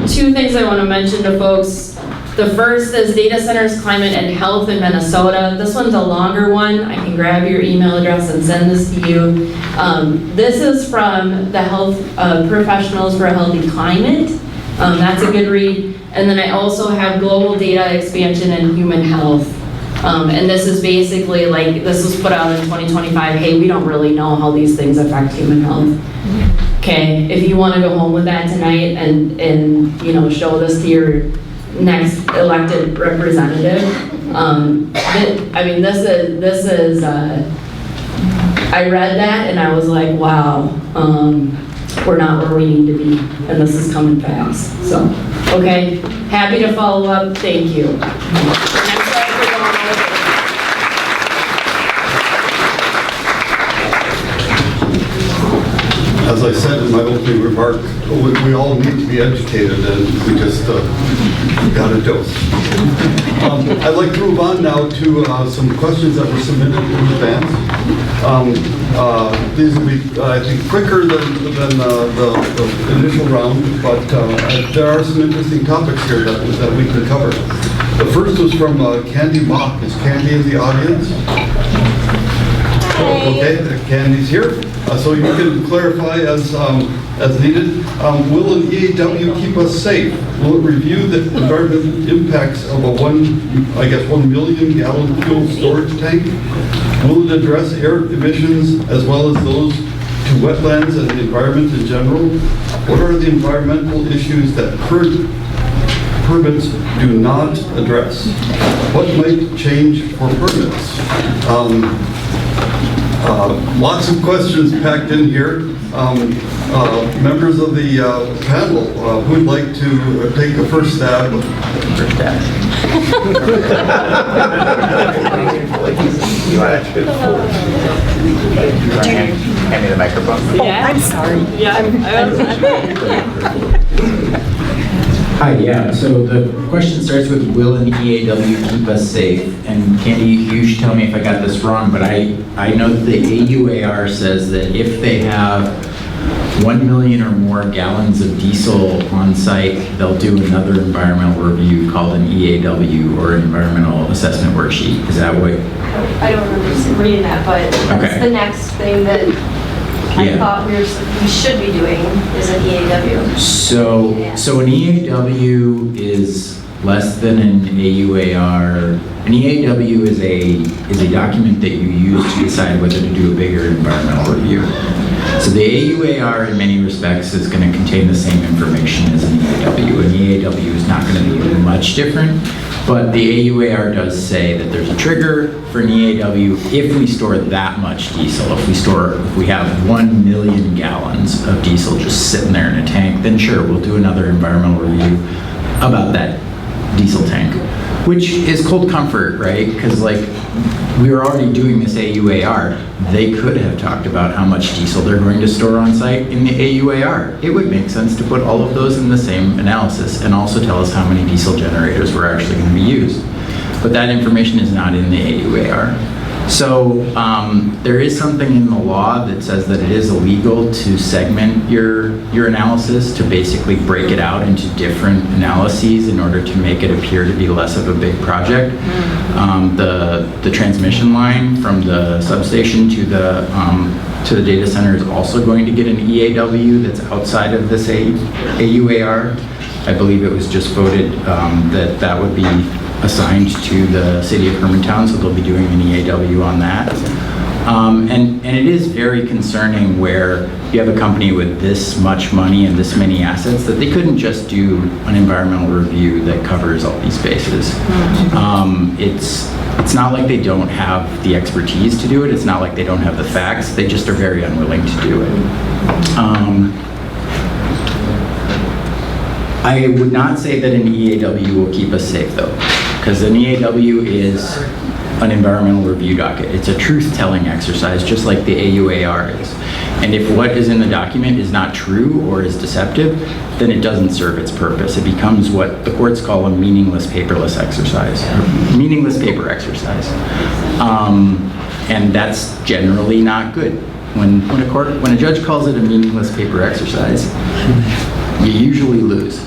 two things I want to mention to folks. The first is Data Centers, Climate and Health in Minnesota. This one's a longer one. I can grab your email address and send this to you. This is from the Health Professionals for a Healthy Climate. That's a good read. And then I also have Global Data Expansion and Human Health. And this is basically like, this was put out in 2025, hey, we don't really know how these things affect human health. Okay, if you want to go home with that tonight and show this to your next elected representative, this is I read that and I was like, wow, we're not where we need to be, and this is coming fast. So, okay, happy to follow up, thank you. And I'm sorry for going over. As I said in my opening remark, we all need to be educated, and we just got a dose. I'd like to move on now to some questions that were submitted in advance. These will be, I think, quicker than the initial round, but there are some interesting topics here that we can cover. The first was from Candy Mock. Is Candy in the audience? Okay, Candy's here. So you can clarify as needed. Will an EAW keep us safe? Will it review the environmental impacts of a 1 million gallon fuel storage tank? Will it address air emissions as well as those to wetlands and the environment in general? What are the environmental issues that current permits do not address. What might change for permits? Lots of questions packed in here. Members of the panel, who'd like to take a first stab? First stab. You want to hand me the microphone? Yeah. I'm sorry. Hi, yeah, so the question starts with, will an EAW keep us safe? And Candy, you should tell me if I got this wrong, but I know that the AUAR says that if they have 1 million or more gallons of diesel on site, they'll do another environmental review called an EAW, or Environmental Assessment Worksheet. Is that what? I don't remember reading that, but that's Okay. the next thing that I Yeah. thought we should be doing is an EAW. So an EAW is less than an AUAR. An EAW is a document that you use to decide whether to do a bigger environmental review. So the AUAR in many respects is going to contain the same information as an EAW. An EAW is not going to be much different, but the AUAR does say that there's a trigger for an EAW if we store that much diesel. If we have 1 million gallons of diesel just sitting there in a tank, then sure, we'll do another environmental review about that diesel tank, which is cold comfort, right? Because like, we were already doing this AUAR. They could have talked about how much diesel they're going to store on site in the AUAR. It would make sense to put all of those in the same analysis and also tell us how many diesel generators were actually going to be used. But that information is not in the AUAR. So there is something in the law that says that it is illegal to segment your analysis, to basically break it out into different analyses in order to make it appear to be less of a big project. The transmission line from the substation to the data center is also going to get an EAW that's outside of this AUAR. I believe it was just voted that would be assigned to the city of Hermantown, so they'll be doing an EAW on that. And it is very concerning where you have a company with this much money and this many assets that they couldn't just do an environmental review that covers all these bases. It's not like they don't have the expertise to do it. It's not like they don't have the facts. They just are very unwilling to do it. I would not say that an EAW will keep us safe though, because an EAW is an environmental review docket. It's a truth-telling exercise, just like the AUAR is. And if what is in the document is not true or is deceptive, then it doesn't serve its purpose. It becomes what the courts call a meaningless paperless exercise, or meaningless paper exercise. And that's generally not good. When a judge calls it a meaningless paper exercise, you usually lose.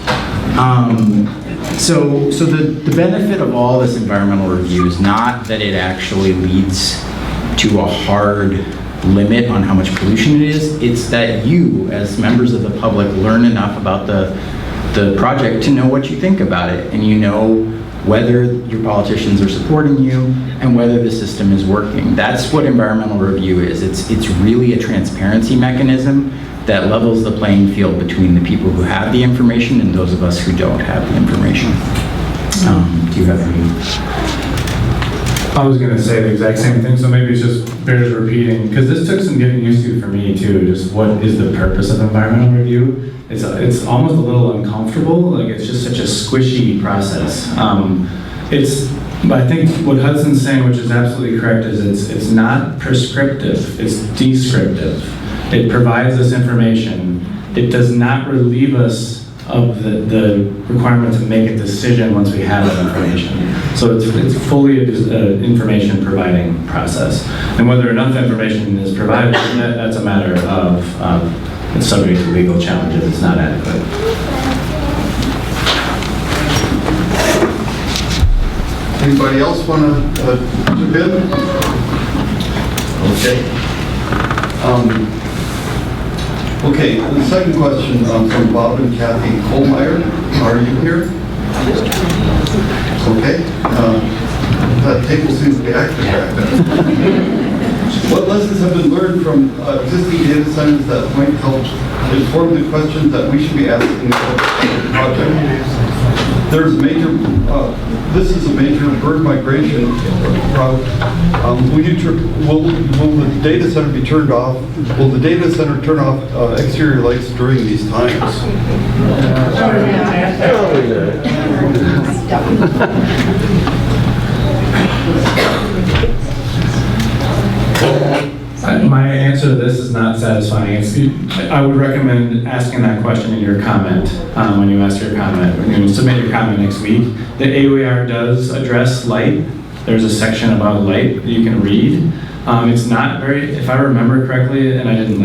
So the benefit of all this environmental review is not that it actually leads to a hard limit on how much pollution it is. It's that you, as members of the public, learn enough about the project to know what you think about it, and you know whether your politicians are supporting you and whether the system is working. That's what environmental review is. It's really a transparency mechanism that levels the playing field between the people who have the information and those of us who don't have the information. Do you have any? I was going to say the exact same thing, so maybe it's just bears repeating, because this took some getting used to for me too, just what is the purpose of environmental review? It's almost a little uncomfortable, like it's just such a squishy process. But I think what Hudson's saying, which is absolutely correct, is it's not prescriptive, it's descriptive. It provides us information. It does not relieve us of the requirement to make a decision once we have that information. So it's fully an information providing process. And whether enough information is provided, that's a matter of, it's subject to legal challenge if it's not adequate. Anybody else want to jump in? Okay. Okay, the second question from Bob and Kathy Kohlmeyer. Are you here? Okay. That table seems to be active back there. What lessons have been learned from existing data centers that might help inform the questions that we should be asking about the project? there's major, this is a major bird migration route. Will the data center be turned off? Will the data center turn off exterior lights during these times? My answer to this is not satisfying. I would recommend asking that question in your comment when you ask your comment. When you submit your comment next week. The AOAR does address light. There's a section about light that you can read. It's not very, if I remember correctly, and I didn't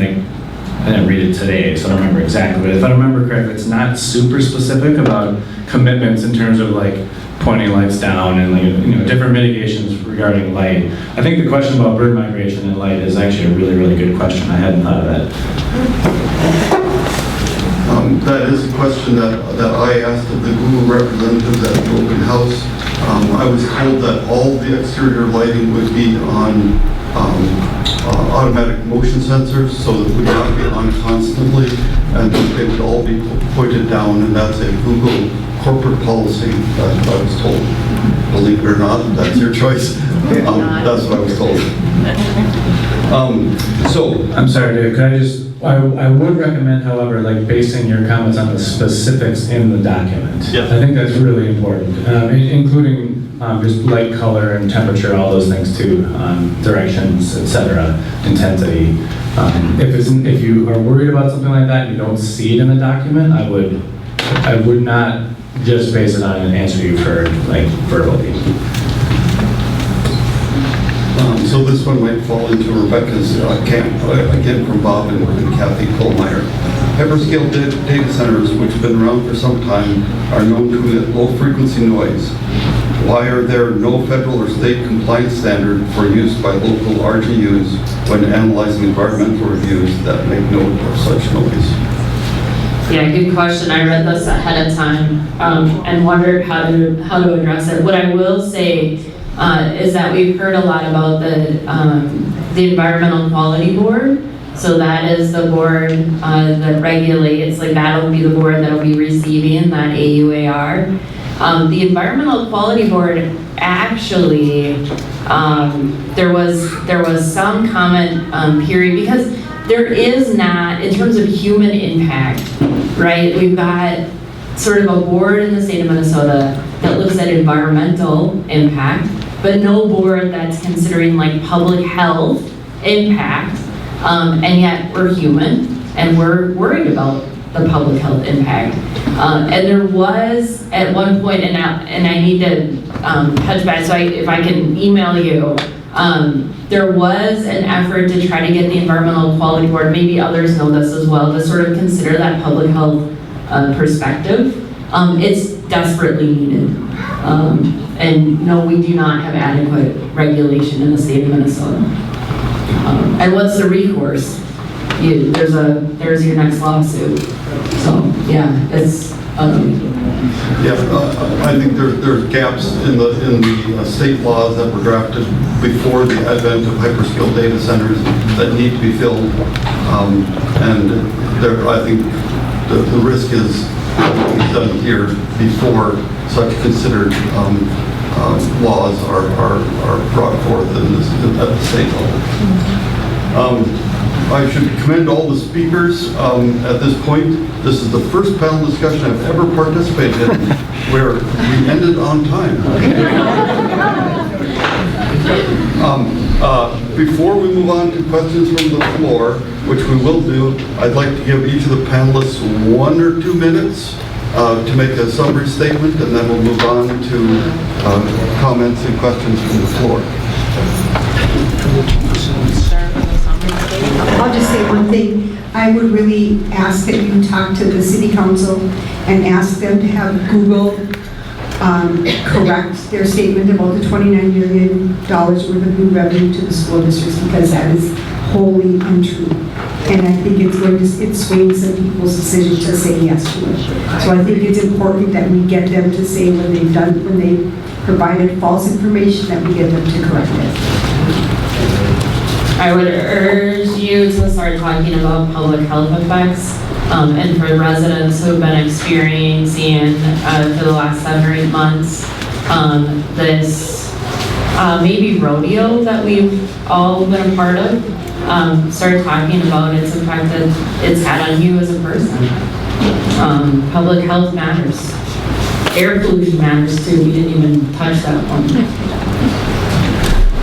read it today, so I don't remember exactly, but if I remember correctly, it's not super specific about commitments in terms of like pointing lights down and different mitigations regarding light. I think the question about bird migration and light is actually a really, really good question. I hadn't thought of that. That is a question that I asked of the Google representatives at the open house. I was told that all the exterior lighting would be on automatic motion sensors, so that it would not be on constantly, and that they would all be pointed down, and that's a Google corporate policy, that's what I was told. Believe it or not, that's your choice. That's what I was told. So, I'm sorry, Dave, could I would recommend, however, like basing your comments on the specifics in the document. Yeah. I think that's really important, including just light, color, and temperature, all those things too, directions, etc., intensity. If you are worried about something like that and you don't see it in the document, I would not just base it on an answer you've heard, like verbally. So this one might fall into Rebecca's camp, again from Bob and Kathy Kohlmeyer. Hyperscale data centers, which have been around for some time, are known to emit low-frequency noise. Why are there no federal or state compliance standard for use by local RGUs when analyzing environmental reviews that make note of such noise? Yeah, good question. I read this ahead of time and wondered how to address it. What I will say is that we've heard a lot about the Environmental Quality Board. So that is the board that regulates, like that'll be the board that'll be receiving that AUAR. The Environmental Quality Board actually, there was some comment period, because there is not, in terms of human impact, right? We've got sort of a board in the state of Minnesota that looks at environmental impact, but no board that's considering like public health impact, and yet we're human and we're worried about the public health impact. And there was at one point, and I need to touch back, so if I can email you, there was an effort to try to get the Environmental Quality Board, maybe others know this as well, to sort of consider that public health perspective. It's desperately needed. And no, we do not have adequate regulation in the state of Minnesota. And what's the recourse? There's your next lawsuit. So yeah, it's ugly. Yeah, I think there's gaps in the state laws that were drafted before the advent of hyperscale data centers that need to be filled, and I think the risk is done here before such considered laws are brought forth at the state level. I should commend all the speakers at this point. This is the first panel discussion I've ever participated in where we ended on time. Before we move on to questions from the floor, which we will do, I'd like to give each of the panelists 1 or 2 minutes to make a summary statement, and then we'll move on to comments and questions from the floor. I'll just say one thing. I would really ask that you talk to the city council and ask them to have Google correct their statement about the $29 million worth of new revenue to the school districts, because that is wholly untrue. And I think it's swaying some people's decision to say yes to it. So I think it's important that we get them to say when they provided false information, that we get them to correct it. I would urge you to start talking about public health effects and for residents who've been experiencing for the last 7 or 8 months this maybe rodeo that we've all been a part of, start talking about its impact that it's had on you as a person. Public health matters. Air pollution matters too. We didn't even touch that one.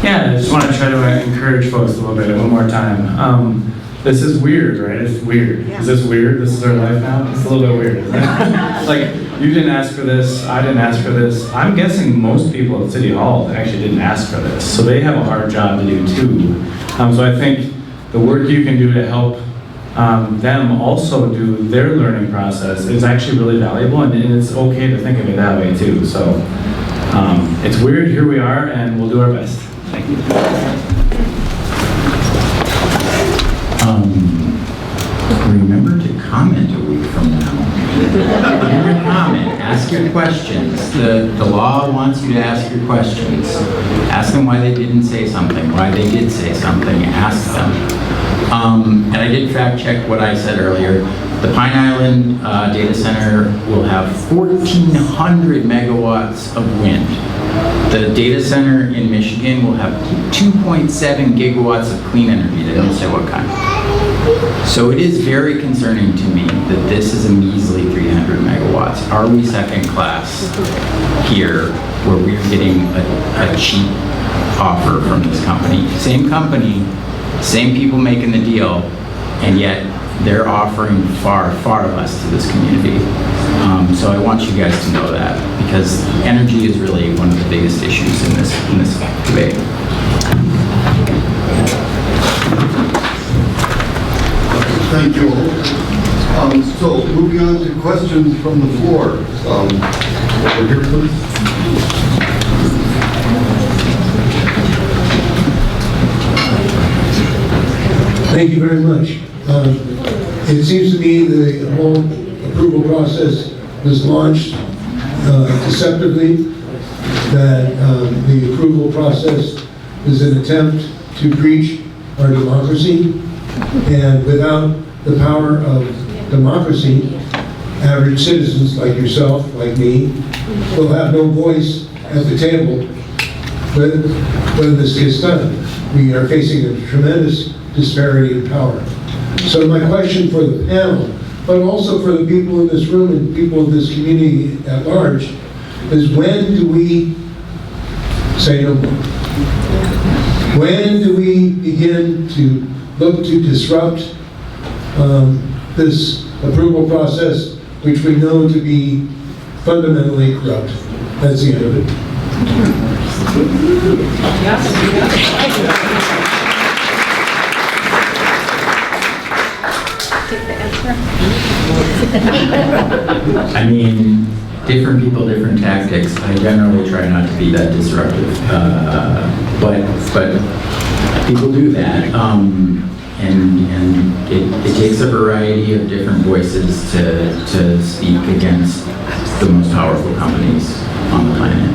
Yeah, I just want to try to encourage folks a little bit one more time. This is weird, right? It's weird. Is this weird? This is our life now? It's a little bit weird, isn't it? Like, you didn't ask for this, I didn't ask for this. I'm guessing most people at City Hall actually didn't ask for this, so they have a hard job to do too. So I think the work you can do to help them also do their learning process is actually really valuable, and it's okay to think of it that way too. So it's weird, here we are, and we'll do our best. Thank you. Remember to comment a week from now. Remember to comment, ask your questions. The law wants you to ask your questions. Ask them why they didn't say something, why they did say something, ask them. And I did fact check what I said earlier. The Pine Island Data Center will have 1,400 megawatts of wind. The data center in Michigan will have 2.7 gigawatts of clean energy. They don't say what kind. So it is very concerning to me that this is a measly 300 megawatts. Are we second class here where we're getting a cheap offer from this company? Same company, same people making the deal, and yet they're offering far, far less to this community. So I want you guys to know that, because energy is really one of the biggest issues in this debate. Thank you all. So moving on to questions from the floor. Over here, please. Thank you very much. It seems to me the whole approval process was launched deceptively, that the approval process is an attempt to breach our democracy, and without the power of democracy, average citizens like yourself, like me, will have no voice at the table when this gets done. We are facing a tremendous disparity in power. So my question for the panel, but also for the people in this room and people in this community at large, is when do we say no more? When do we begin to look to disrupt this approval process, which we know to be fundamentally corrupt? That's the end of it. I mean, different people, different tactics. I generally try not to be that disruptive, but people do that, and it takes a variety of different voices to speak against the most powerful companies on the planet.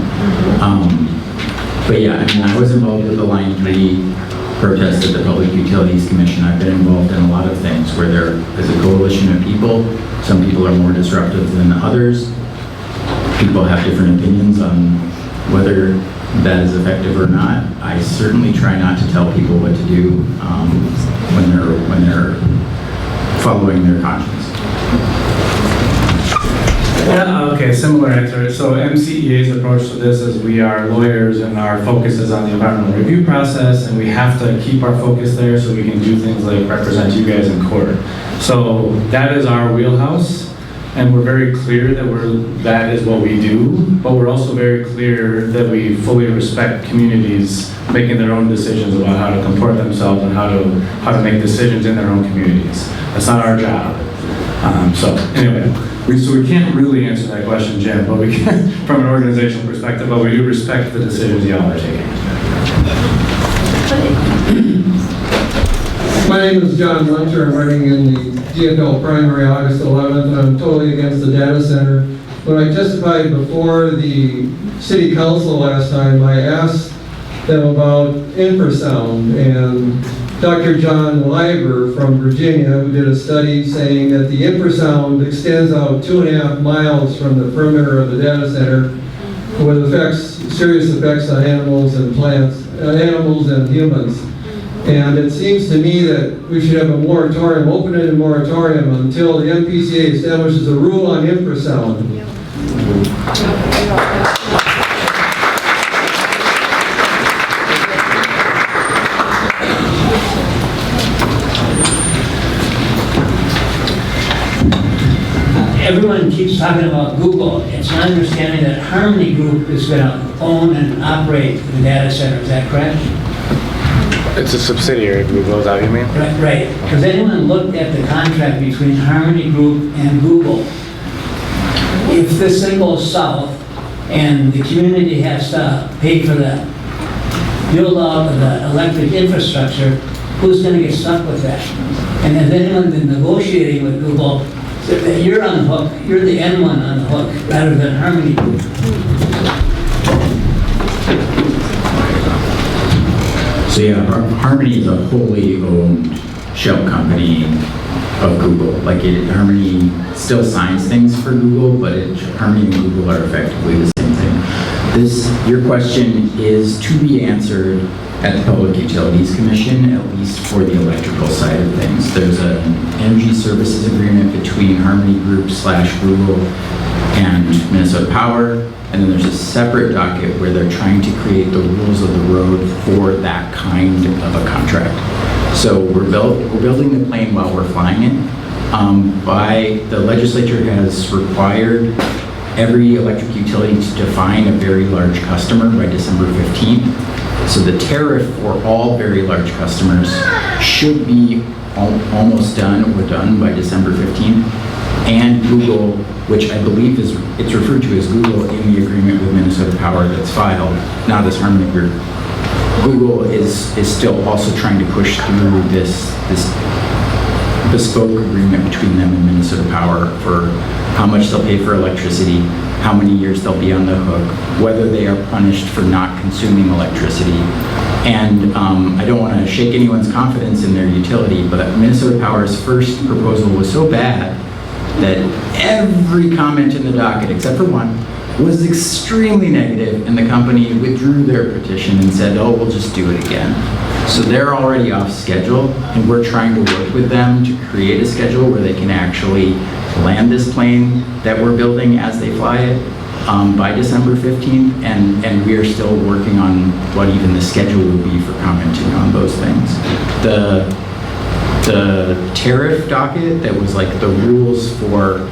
But yeah, I mean, I was involved with the Line 3 protest at the Public Utilities Commission. I've been involved in a lot of things where there is a coalition of people. Some people are more disruptive than others. People have different opinions on whether that is effective or not. I certainly try not to tell people what to do when they're following their conscience. Yeah, okay, similar answer. So MCEA's approach to this is we are lawyers and our focus is on the environmental review process, and we have to keep our focus there so we can do things like represent you guys in court. So that is our wheelhouse, and we're very clear that that is what we do, but we're also very clear that we fully respect communities making their own decisions about how to comport themselves and how to make decisions in their own communities. That's not our job. So anyway. So we can't really answer that question, Jim, but we can from an organizational perspective, but we do respect the decisions y'all are taking. My name is John Munter. I'm running in the DFL primary August 11th, and I'm totally against the data center. When I testified before the city council last time, I asked them about infrasound, and Dr. John Leiber from Virginia, who did a study saying that the infrasound extends out 2.5 miles from the perimeter of the data center with serious effects on animals and plants, animals and humans. And it seems to me that we should have a moratorium, open-ended moratorium until the MPCA establishes a rule on infrasound. Everyone keeps talking about Google. It's my understanding that Harmony Group is going to own and operate the data center. Is that correct? It's a subsidiary of Google, is that what you mean? Right. Has anyone looked at the contract between Harmony Group and Google? If this thing goes south and the community has to pay for the build out of the electric infrastructure, who's going to get stuck with that? And has anyone been negotiating with Google so that you're on the hook, you're the N1 on the hook rather than Harmony Group? So yeah, Harmony is a wholly owned shell company of Google. Harmony still signs things for Google, but Harmony and Google are effectively the same thing. Your question is to be answered at the Public Utilities Commission, at least for the electrical side of things. There's an energy services agreement between Harmony Group / Google and Minnesota Power. And then there's a separate docket where they're trying to create the rules of the road for that kind of a contract. So we're building the plane while we're flying it. The legislature has required every electric utility to define a very large customer by December 15th. So the tariff for all very large customers should be almost done or done by December 15th. And Google, which I believe it's referred to as Google in the agreement with Minnesota Power that's filed, not as Harmony Group. Google is still also trying to push through this bespoke agreement between them and Minnesota Power for how much they'll pay for electricity, how many years they'll be on the hook, whether they are punished for not consuming electricity. And I don't want to shake anyone's confidence in their utility, but Minnesota Power's first proposal was so bad that every comment in the docket, except for one, was extremely negative, and the company withdrew their petition and said, oh, we'll just do it again. So they're already off schedule, and we're trying to work with them to create a schedule where they can actually land this plane that we're building as they fly it by December 15th, and we are still working on what even the schedule will be for commenting on those things. The tariff docket that was like the rules for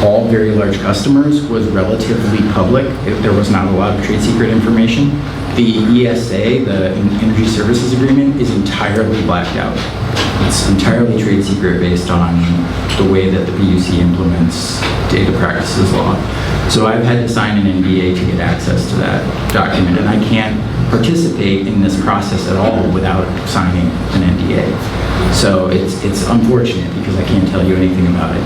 all very large customers was relatively public. There was not a lot of trade secret information. The ESA, the Energy Services Agreement, is entirely blacked out. It's entirely trade secret based on the way that the PUC implements data practices law. So I've had to sign an NDA to get access to that document, and I can't participate in this process at all without signing an NDA. So it's unfortunate because I can't tell you anything about it.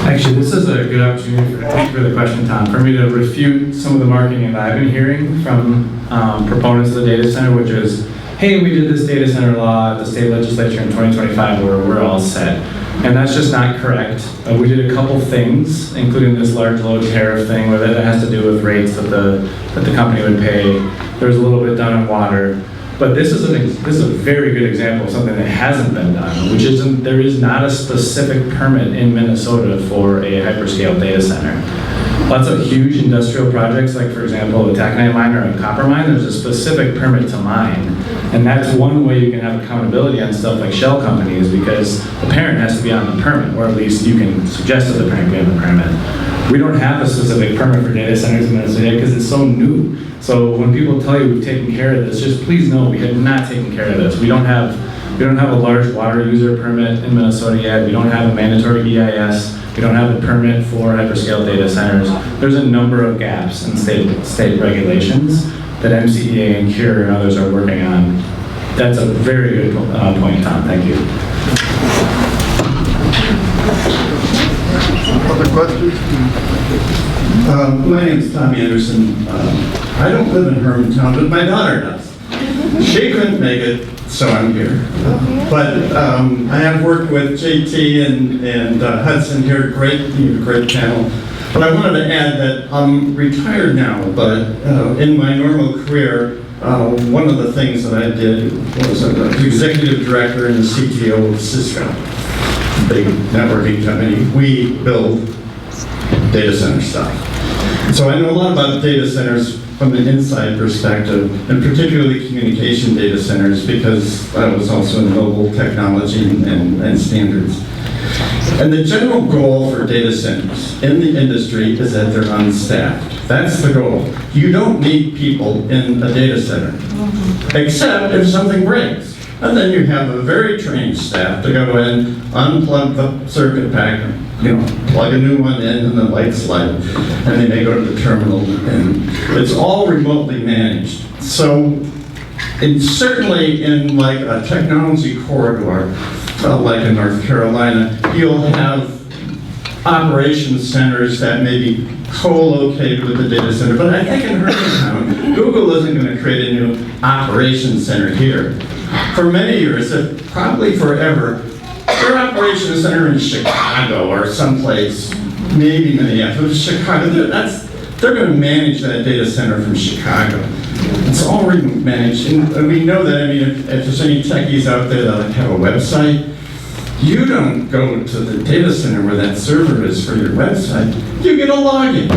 Actually, this is a good opportunity thank you for the question, Tom, for me to refute some of the marketing that I've been hearing from proponents of the data center, which is, hey, we did this data center law at the state legislature in 2025 where we're all set. And that's just not correct. We did a couple things, including this large load tariff thing where that has to do with rates that the company would pay. There was a little bit done on water. But this is a very good example of something that hasn't been done, which isn't, there is not a specific permit in Minnesota for a hyperscale data center. Lots of huge industrial projects, like for example, the taconite mine or a copper mine, there's a specific permit to mine. And that's one way you can have accountability on stuff like shell companies, because the parent has to be on the permit, or at least you can suggest that the parent be on the permit. We don't have a specific permit for data centers in Minnesota because it's so new. So when people tell you we've taken care of this, just please know we have not taken care of this. We don't have a large water user permit in Minnesota yet. We don't have a mandatory EIS. We don't have a permit for hyperscale data centers. There's a number of gaps in state regulations that MCEA and CURE and others are working on. That's a very good point, Tom. Thank you. Other questions? My name is Tommy Anderson. I don't live in Hermantown, but my daughter does. She couldn't make it, so I'm here. But I have worked with JT and Hudson here, great panel. But I wanted to add that I'm retired now, but in my normal career, one of the things that I did was I was executive director and the CTO of Cisco, a big networking company. We build data center stuff. So I know a lot about data centers from an inside perspective, and particularly communication data centers, because I was also in mobile technology and standards. And the general goal for data centers in the industry is that they're unstaffed. That's the goal. You don't need people in a data center, except if something breaks. And then you have a very trained staff to go in, unplug the circuit packer, plug a new one in and the lights light, and then they go to the terminal, and it's all remotely managed. So certainly in like a technology corridor, like in North Carolina, you'll have operations centers that may be co-located with the data center. But I think in Hermantown, Google isn't going to create a new operations center here. For many years, probably forever, their operations center in Chicago or someplace, maybe Minneapolis, Chicago, they're going to manage that data center from Chicago. It's already managed, and we know that. I mean, if there's any techies out there that have a website, you don't go to the data center where that server is for your website. You get a login,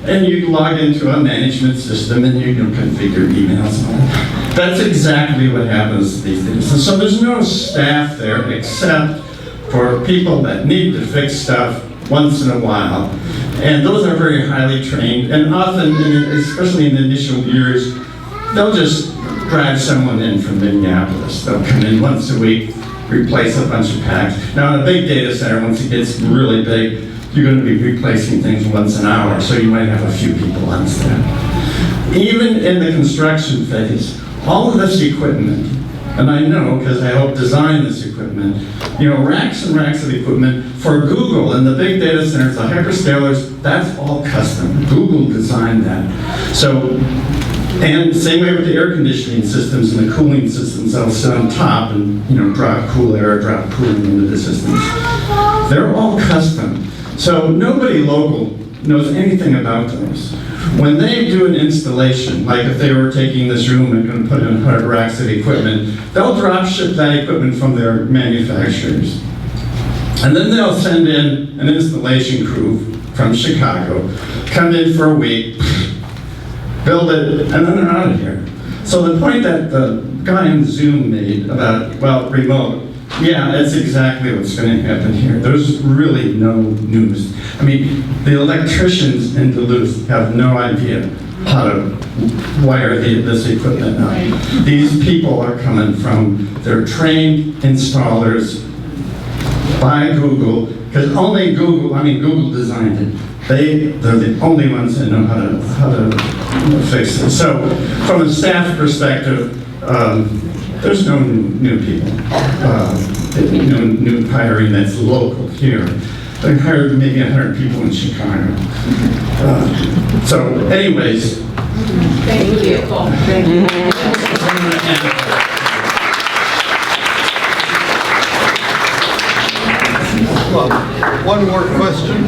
and you log into a management system, and you can configure emails and all that. That's exactly what happens these days. So there's no staff there except for people that need to fix stuff once in a while. And those are very highly trained, and often, especially in the initial years, they'll just drive someone in from Minneapolis. They'll come in once a week, replace a bunch of packs. Now in a big data center, once it gets really big, you're going to be replacing things once an hour, so you might have a few people on staff. Even in the construction phase, all of this equipment, and I know because I helped design this equipment, racks and racks of equipment for Google and the big data centers, the hyperscalers, that's all custom. Google designed that. So, and same way with the air conditioning systems and the cooling systems that'll sit on top and drop cool air, drop cooling into the systems. They're all custom. So nobody local knows anything about those. When they do an installation, like if they were taking this room and going to put in 100 racks of equipment, they'll drop ship that equipment from their manufacturers. And then they'll send in an installation crew from Chicago, come in for a week, build it, and then they're out of here. So the point that the guy in Zoom made about, remote, yeah, that's exactly what's going to happen here. There's really no news. I mean, the electricians in Duluth have no idea how to wire this equipment up. These people are coming from, they're trained installers by Google, because only Google designed it. They're the only ones that know how to fix it. So from a staff perspective, there's no new people, new hiring that's local here. They hired maybe 100 people in Chicago. So anyways. Thank you. Thank you. One more question.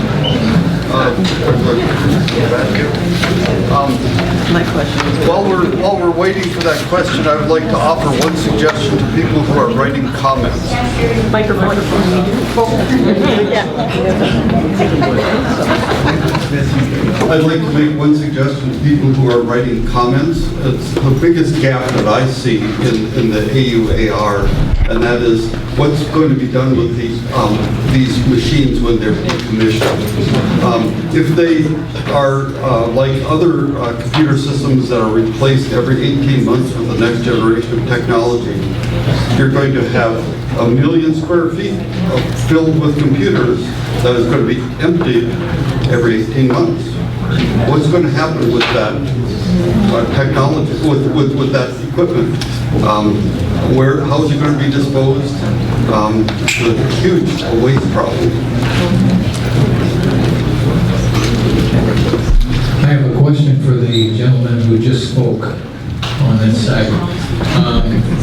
My question. While we're waiting for that question, I would like to offer one suggestion to people who are writing comments. Microphone. I'd like to make one suggestion to people who are writing comments. It's the biggest gap that I see in the AUAR, and that is what's going to be done with these machines when they're decommissioned. If they are like other computer systems that are replaced every 18 months with the next generation of technology, you're going to have 1 million square feet filled with computers that is going to be emptied every 18 months. What's going to happen with that technology, with that equipment? How is it going to be disposed? It's a huge waste problem. I have a question for the gentleman who just spoke. on this side.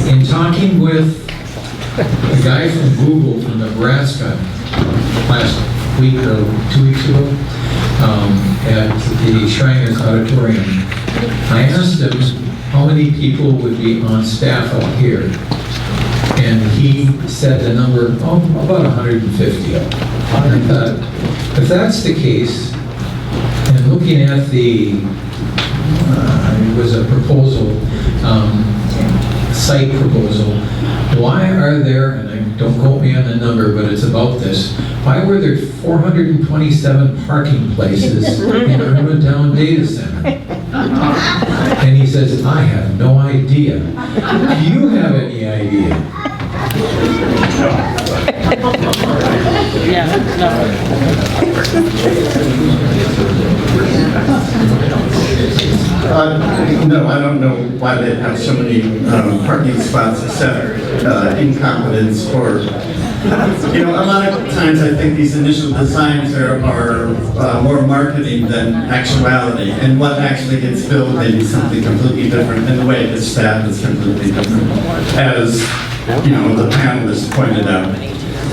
In talking with a guy from Google from Nebraska last week or 2 weeks ago at the Shriners Auditorium, I asked him how many people would be on staff out here. And he said the number, about 150. And I thought, if that's the case, and looking at the, it was a proposal, site proposal, why are there, and don't quote me on the number, but it's about this, why were there 427 parking places in Irwintown Data Center? And he says, I have no idea. Do you have any idea? No, I don't know why they have so many parking spots, except incompetence or, you know, a lot of times I think these initial designs are more marketing than actuality, and what actually gets built may be something completely different, and the way it's staffed is completely different, as, you know, the panelists pointed out.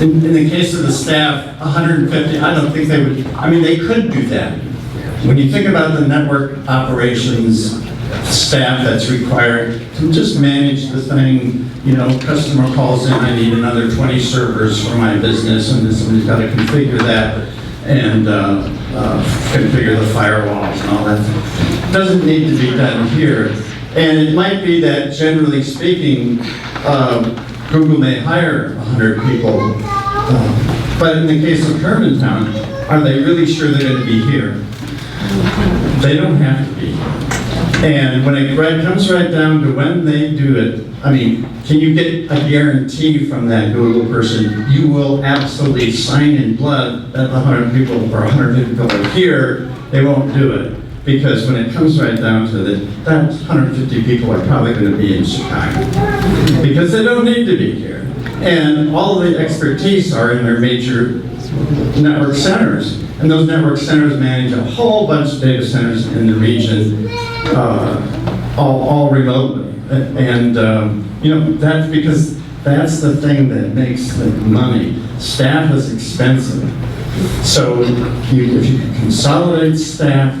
In the case of the staff, 150, I don't think they would, I mean, they could do that. When you think about the network operations staff that's required to just manage the thing, you know, customer calls in, I need another 20 servers for my business, and then somebody's got to configure that and configure the firewalls and all that. Doesn't need to be done here. And it might be that, generally speaking, Google may hire 100 people, but in the case of Hermantown, are they really sure they're going to be here? They don't have to be. And when it comes right down to when they do it, I mean, can you get a guarantee from that Google person, you will absolutely sign in blood that the 100 people or 150 people are here, they won't do it. Because when it comes right down to it, that 150 people are probably going to be in Chicago. Because they don't need to be here. And all the expertise are in their major network centers. And those network centers manage a whole bunch of data centers in the region, all remotely. And, you know, that's because that's the thing that makes the money. Staff is expensive. So if you can consolidate staff,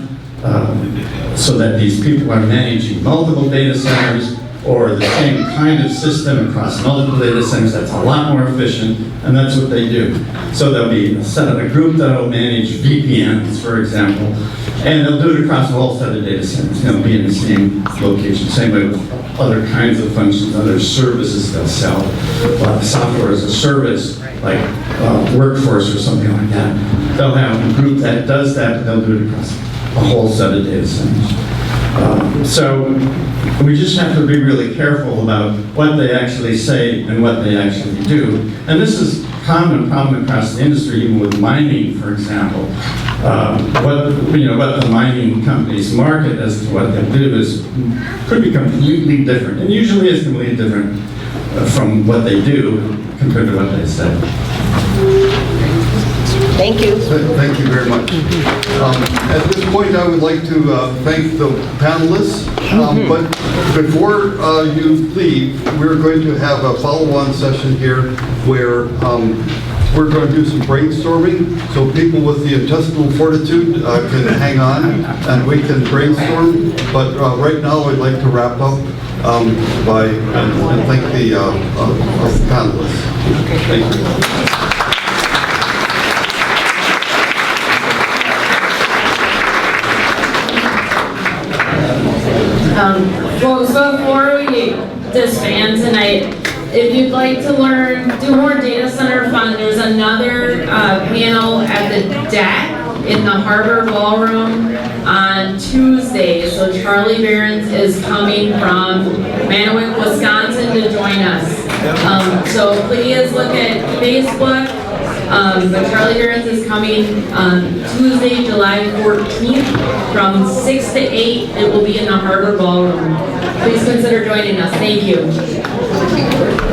so that these people are managing multiple data centers or the same kind of system across multiple data centers, that's a lot more efficient, and that's what they do. So there'll be a group that'll manage VPNs, for example, and they'll do it across a whole set of data centers. They'll be in the same location, same way with other kinds of functions, other services they'll sell. Software as a service, like Workforce or something like that. They'll have a group that does that, but they'll do it across a whole set of data centers. So we just have to be really careful about what they actually say and what they actually do. And this is a common problem across the industry, even with mining, for example. What the mining companies market as to what they do could be completely different, and usually is completely different from what they do compared to what they say. Thank you. Thank you very much. At this point, I would like to thank the panelists. But before you leave, we're going to have a follow-on session here where we're going to do some brainstorming. So people with the intestinal fortitude can hang on and we can brainstorm. But right now, I'd like to wrap up and thank the panelists. Thank you. Folks, before we disband tonight, if you'd like to do more data center fun, there's another panel at the deck in the Harbor Ballroom on Tuesday. So Charlie Behrens is coming from Manawick, Wisconsin to join us. So please look at Facebook. But Charlie Behrens is coming on Tuesday, July 14th from 6 to 8. It will be in the Harbor Ballroom. Please consider joining us. Thank you.